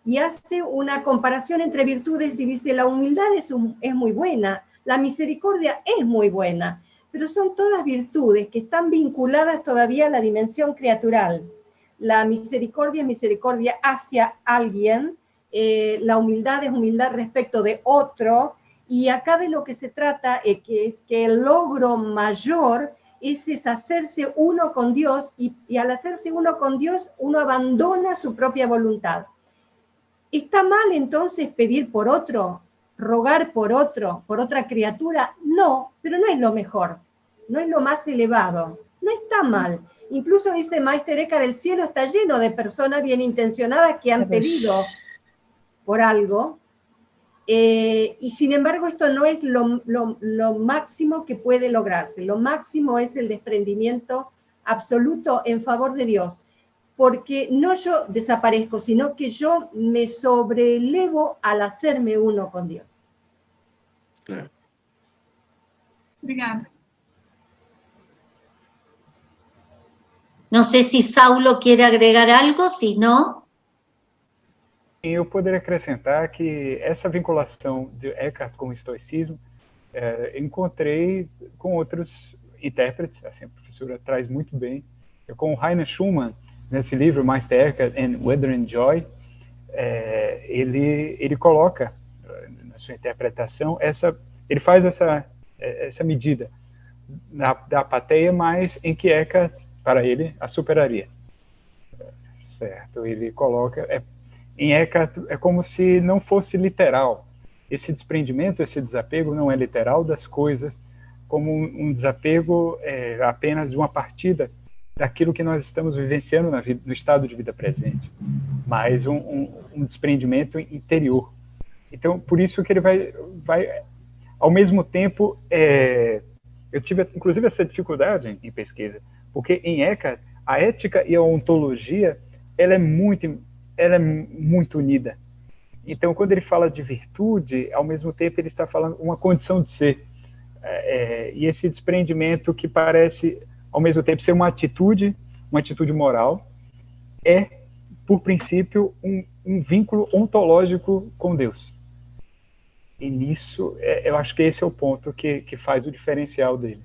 Y hace una comparación entre virtudes y dice, la humildad es muy buena, la misericordia es muy buena, pero son todas virtudes que están vinculadas todavía a la dimensión criatural. La misericordia es misericordia hacia alguien, la humildad es humildad respecto de otro, Y acá de lo que se trata es que el logro mayor es hacerse uno con Dios, y al hacerse uno con Dios, uno abandona su propia voluntad. ¿Está mal entonces pedir por otro, rogar por otro, por otra criatura? No, pero no es lo mejor, no es lo más elevado, no está mal. Incluso dice Meister Eckhart, el cielo está lleno de personas bien intencionadas que han pedido por algo, y sin embargo esto no es lo máximo que puede lograrse. Lo máximo es el desprendimiento absoluto en favor de Dios, porque no yo desaparezco, sino que yo me sobreelevo al hacerme uno con Dios. Claro. Obrigada. No sé si Saulo quiere agregar algo, si no. Eu poderia acrescentar que essa vinculação de Eckhart com o estoicismo encontrei com outros intérpretes, assim, a professora traz muito bem, com o Heiner Schumann, nesse livro, Meister Eckhart and Wuthering Joy, ele coloca na sua interpretação, ele faz essa medida da apatia, mas em que Eckhart, para ele, a superaria. Certo? Ele coloca... Em Eckhart é como se não fosse literal. Esse desprendimento, esse desapego não é literal das coisas, como um desapego apenas de uma partida daquilo que nós estamos vivenciando no estado de vida presente, mas um desprendimento interior. Então, por isso que ele vai ao mesmo tempo, eu tive inclusive essa dificuldade em pesquisa, porque em Eckhart, a ética e a ontologia, ela é muito unida. Então, quando ele fala de virtude, ao mesmo tempo ele está falando uma condição de ser. E esse desprendimento que parece, ao mesmo tempo, ser uma atitude moral, por princípio, um vínculo ontológico com Deus. E nisso, eu acho que esse é o ponto que faz o diferencial dele.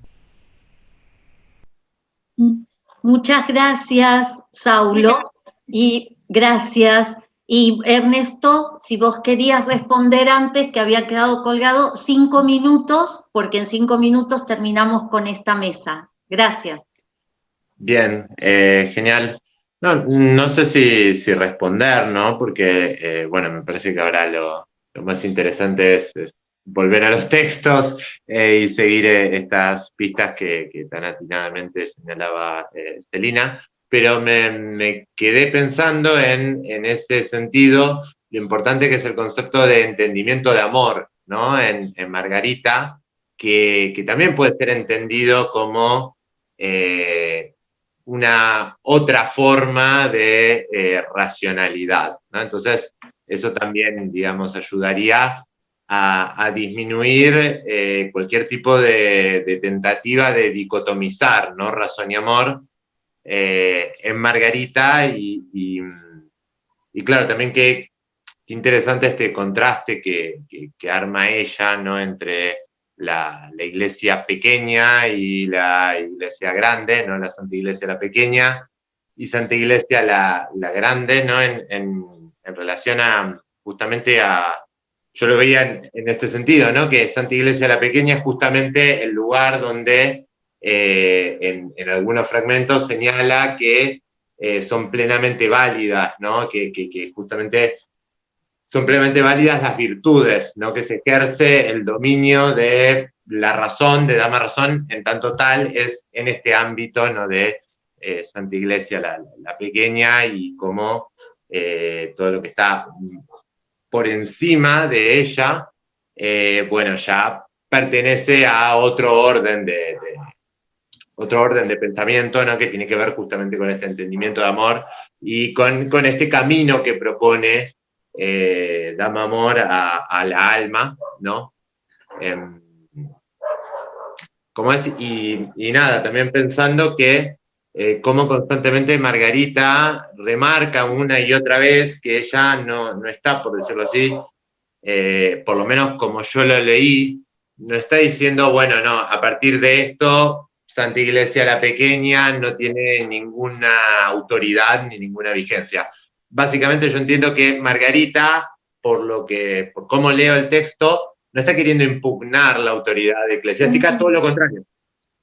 Muchas gracias, Saulo, y gracias. Y Ernesto, si vos querías responder antes, que había quedado colgado, 5 minutos, porque en 5 minutos terminamos con esta mesa. Gracias. Bien, genial. No sé si responder, ¿no? Porque, bueno, me parece que ahora lo más interesante es volver a los textos y seguir estas pistas que tan atinadamente señalaba Celina, pero me quedé pensando en ese sentido, lo importante que es el concepto de entendimiento de amor, ¿no? En Margarita, que también puede ser entendido como una otra forma de racionalidad, ¿no? Entonces, eso también, digamos, ayudaría a disminuir cualquier tipo de tentativa de dicotomizar, ¿no? Razón y amor en Margarita, y claro, también qué interesante este contraste que arma ella, ¿no? Entre la iglesia pequeña y la iglesia grande, ¿no? La Santa Iglesia la pequeña y Santa Iglesia la grande, ¿no? En relación justamente yo lo veía en este sentido, ¿no? Que Santa Iglesia la pequeña es justamente el lugar donde en algunos fragmentos señala que son plenamente válidas, ¿no? Que justamente son plenamente válidas las virtudes, ¿no? Que se ejerce el dominio de la razón, de Dama Razón, en tanto tal es en este ámbito, ¿no? De Santa Iglesia la pequeña, y como todo lo que está por encima de ella, bueno, ya pertenece a otro orden de pensamiento, ¿no? Que tiene que ver justamente con este entendimiento de amor y con este camino que propone Dama Amor a la alma, ¿no? Como es, y nada, también pensando que como constantemente Margarita remarca una y otra vez que ella no está, por decirlo así, por lo menos como yo lo leí, no está diciendo, bueno, no, a partir de esto Santa Iglesia la pequeña no tiene ninguna autoridad ni ninguna vigencia. Básicamente yo entiendo que Margarita, por cómo leo el texto, no está queriendo impugnar la autoridad eclesiástica, todo lo contrario.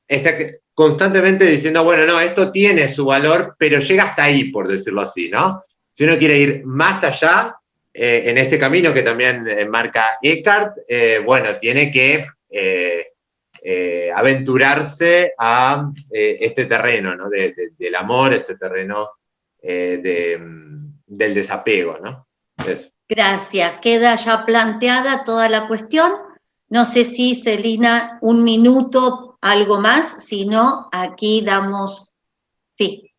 Está constantemente diciendo, bueno, no, esto tiene su valor, pero llega hasta ahí, por decirlo así, ¿no? Si uno quiere ir más allá, en este camino que también marca Eckhart, bueno, tiene que aventurarse a este terreno, ¿no? Del amor, este terreno del desapego, ¿no? Eso. Gracias. Queda ya planteada toda la cuestión. No sé si, Celina, un minuto, algo más, si no, aquí damos... Sí.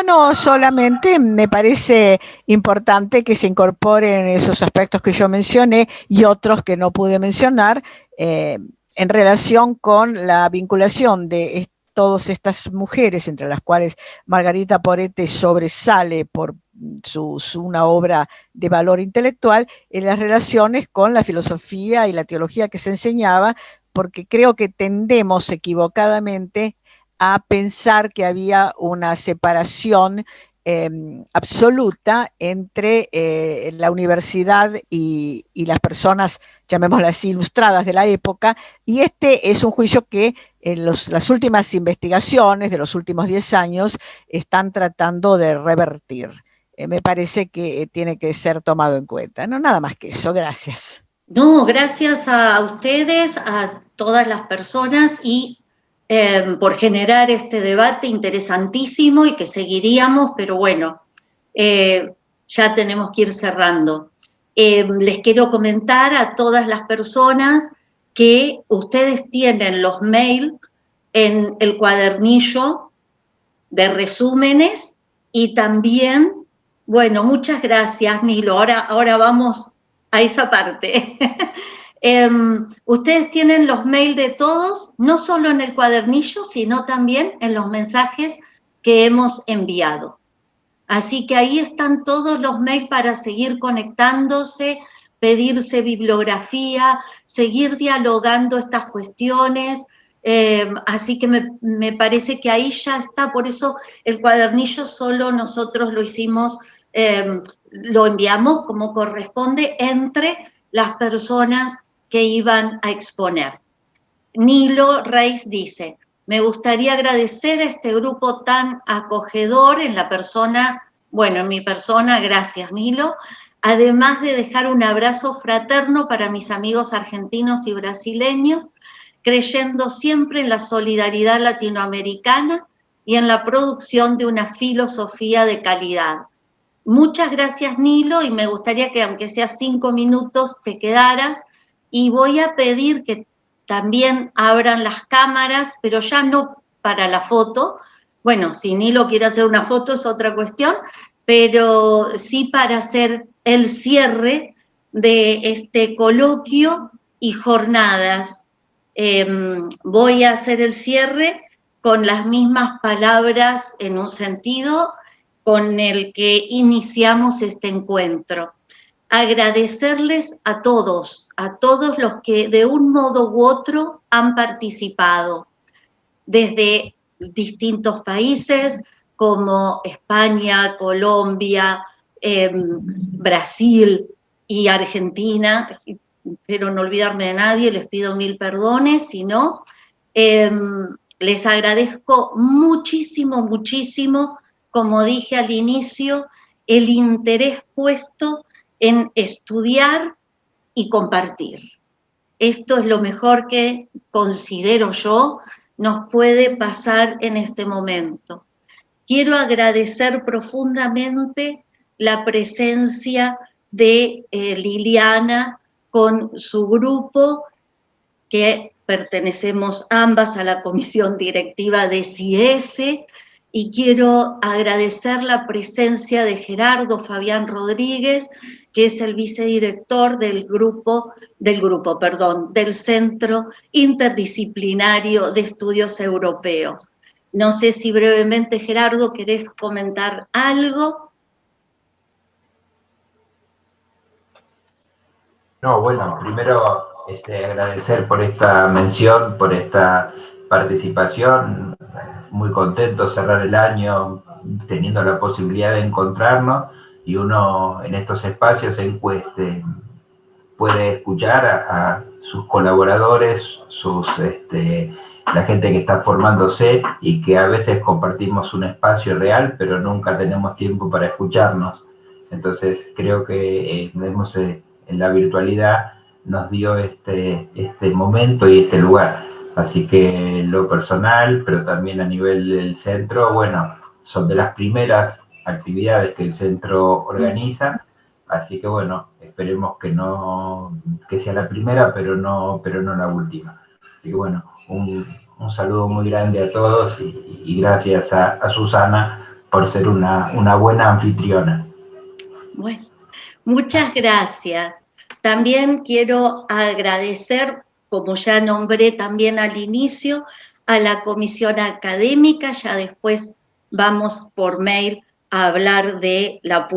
No, solamente me parece importante que se incorporen esos aspectos que yo mencioné y otros que no pude mencionar en relación con la vinculación de todas estas mujeres, entre las cuales Margarita Porete sobresale por una obra de valor intelectual, en las relaciones con la filosofía y la teología que se enseñaba, porque creo que tendemos equivocadamente a pensar que había una separación absoluta entre la universidad y las personas, llamémoslas así, ilustradas de la época, y este es un juicio que las últimas investigaciones de los últimos 10 años están tratando de revertir. Me parece que tiene que ser tomado en cuenta. No, nada más que eso. Gracias. No, gracias a ustedes, a todas las personas y por generar este debate interesantísimo y que seguiríamos, pero bueno, ya tenemos que ir cerrando. Les quiero comentar a todas las personas que ustedes tienen los mails en el cuadernillo de resúmenes y también, bueno, muchas gracias, Nilo. Ahora vamos a esa parte. Ustedes tienen los mails de todos, no solo en el cuadernillo, sino también en los mensajes que hemos enviado. Así que ahí están todos los mails para seguir conectándose, pedirse bibliografía, seguir dialogando estas cuestiones. Así que me parece que ahí ya está, por eso el cuadernillo solo nosotros lo hicimos, lo enviamos como corresponde entre las personas que iban a exponer. Nilo Reis dice, me gustaría agradecer a este grupo tan acogedor en la persona, bueno, en mi persona, gracias Nilo, además de dejar un abrazo fraterno para mis amigos argentinos y brasileños, creyendo siempre en la solidaridad latinoamericana y en la producción de una filosofía de calidad. Muchas gracias, Nilo, y me gustaría que aunque sea 5 minutos te quedaras, y voy a pedir que también abran las cámaras, pero ya no para la foto. Bueno, si Nilo quiere hacer una foto es otra cuestión, pero sí para hacer el cierre de este coloquio y jornadas. Voy a hacer el cierre con las mismas palabras en un sentido con el que iniciamos este encuentro. Agradecerles a todos los que de un modo u otro han participado, desde distintos países como España, Colombia, Brasil y Argentina, pero no olvidarme de nadie, les pido 1000 perdones, si no, les agradezco muchísimo, muchísimo, como dije al inicio, el interés puesto en estudiar y compartir. Esto es lo mejor que considero yo nos puede pasar en este momento. Quiero agradecer profundamente la presencia de Liliana con su grupo, que pertenecemos ambas a la comisión directiva de CIES, y quiero agradecer la presencia de Gerardo Fabián Rodríguez, que es el vicedirector del Centro Interdisciplinario de Estudios Europeos. No sé si brevemente, Gerardo, ¿querés comentar algo? No, bueno, primero agradecer por esta mención, por esta participación. Muy contento cerrar el año teniendo la posibilidad de encontrarnos y uno en estos espacios puede escuchar a sus colaboradores, la gente que está formándose y que a veces compartimos un espacio real, pero nunca tenemos tiempo para escucharnos. Entonces creo que vemos en la virtualidad nos dio este momento y este lugar. Así que lo personal, pero también a nivel del centro, bueno, son de las primeras actividades que el centro organiza. Así que bueno, esperemos que sea la primera, pero no la última. Así que bueno, un saludo muy grande a todos y gracias a Susana por ser una buena anfitriona. Bueno, muchas gracias. También quiero agradecer, como ya nombré también al inicio, a la comisión académica. Ya después vamos por mail a hablar de las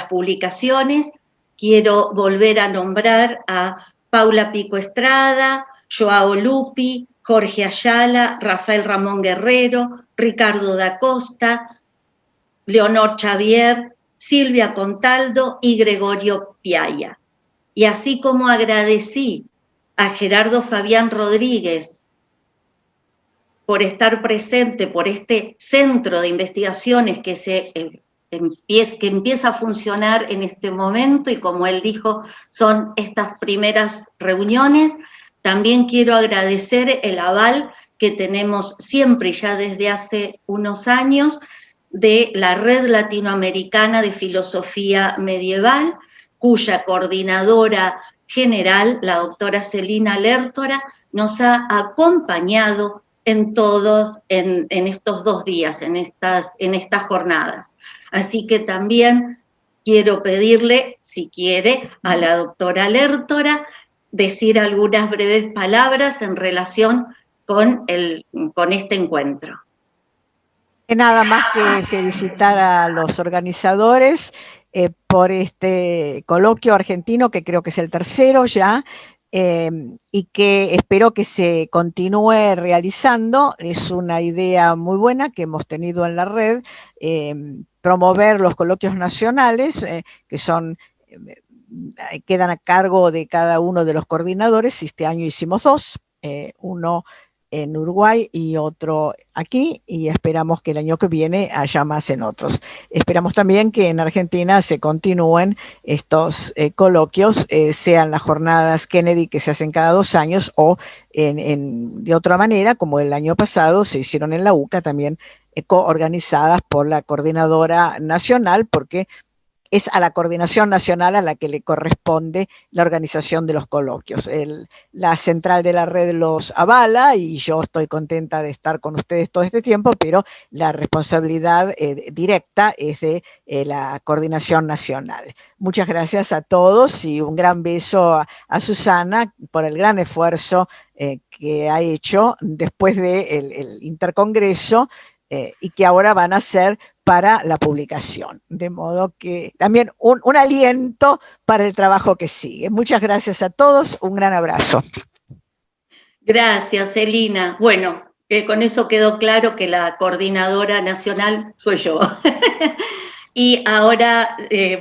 publicaciones. Quiero volver a nombrar a Paula Pico Estrada, Joao Lupi, Jorge Ayala, Rafael Ramón Guerrero, Ricardo da Costa, Leonor Xavier, Silvia Contaldo y Gregorio Piaya. Y así como agradecí a Gerardo Fabián Rodríguez por estar presente, por este centro de investigaciones que empieza a funcionar en este momento, y como él dijo, son estas primeras reuniones, también quiero agradecer el aval que tenemos siempre y ya desde hace unos años de la Red Latinoamericana de Filosofía Medieval, cuya coordinadora general, la doctora Celina Lertora, nos ha acompañado en estos 2 días, en estas jornadas. Así que también quiero pedirle, si quiere, a la doctora Lertora decir algunas breves palabras en relación con este encuentro. Nada más que felicitar a los organizadores por este coloquio argentino, que creo que es el tercero ya, y que espero que se continúe realizando. Es una idea muy buena que hemos tenido en la red, promover los coloquios nacionales, que quedan a cargo de cada uno de los coordinadores. Este año hicimos 2, uno en Uruguay y otro aquí, y esperamos que el año que viene haya más en otros. Esperamos también que en Argentina se continúen estos coloquios, sean las jornadas Kennedy que se hacen cada 2 años o de otra manera, como el año pasado se hicieron en la UCA, también coorganizadas por la coordinadora nacional, porque es a la coordinación nacional a la que le corresponde la organización de los coloquios. La central de la red los avala y yo estoy contenta de estar con ustedes todo este tiempo, pero la responsabilidad directa es de la coordinación nacional. Muchas gracias a todos y un gran beso a Susana por el gran esfuerzo que ha hecho después del intercongreso y que ahora van a hacer para la publicación, de modo que también un aliento para el trabajo que sigue. Muchas gracias a todos, un gran abrazo. Gracias, Celina. Bueno, con eso quedó claro que la coordinadora nacional soy yo. Y ahora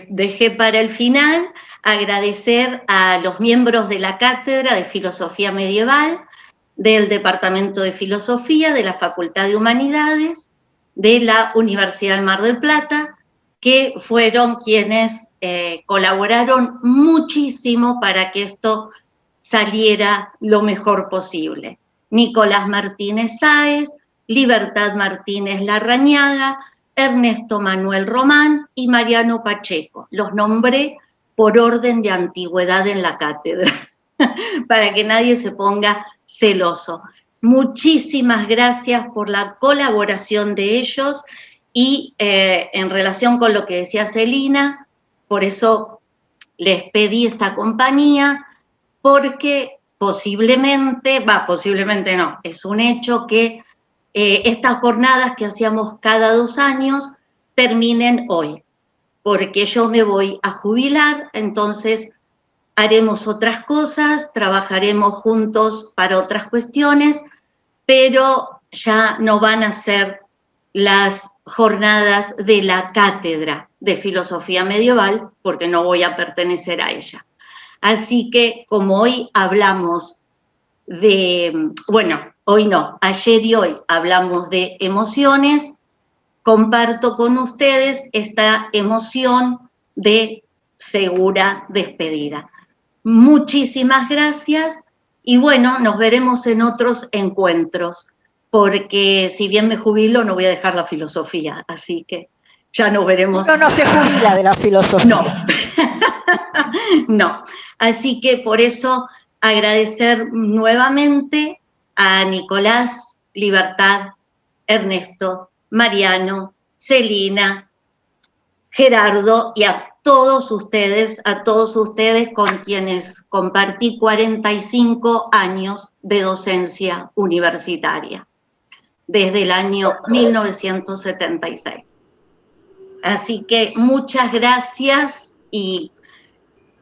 dejé para el final agradecer a los miembros de la Cátedra de Filosofía Medieval, del Departamento de Filosofía, de la Facultad de Humanidades, de la Universidad de Mar del Plata, que fueron quienes colaboraron muchísimo para que esto saliera lo mejor posible. Nicolás Martínez Sáez, Libertad Martínez Larrañaga, Ernesto Manuel Román y Mariano Pacheco. Los nombré por orden de antigüedad en la cátedra, para que nadie se ponga celoso. Muchísimas gracias por la colaboración de ellos y en relación con lo que decía Celina, por eso les pedí esta compañía, porque posiblemente no, es un hecho que estas jornadas que hacíamos cada 2 años terminen hoy, porque yo me voy a jubilar, entonces haremos otras cosas, trabajaremos juntos para otras cuestiones, pero ya no van a ser las jornadas de la Cátedra de Filosofía Medieval, porque no voy a pertenecer a ella. Así que como hoy hablamos hoy no, ayer y hoy hablamos de emociones, comparto con ustedes esta emoción de segura despedida. Muchísimas gracias y bueno, nos veremos en otros encuentros, porque si bien me jubilo no voy a dejar la filosofía, así que ya nos veremos. No se jubila de la filosofía. No, no. Así que por eso agradecer nuevamente a Nicolás, Libertad, Ernesto, Mariano, Celina, Gerardo y a todos ustedes con quienes compartí 45 años de docencia universitaria, desde el año 1976. Así que muchas gracias y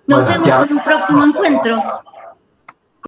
nos vemos en un próximo encuentro.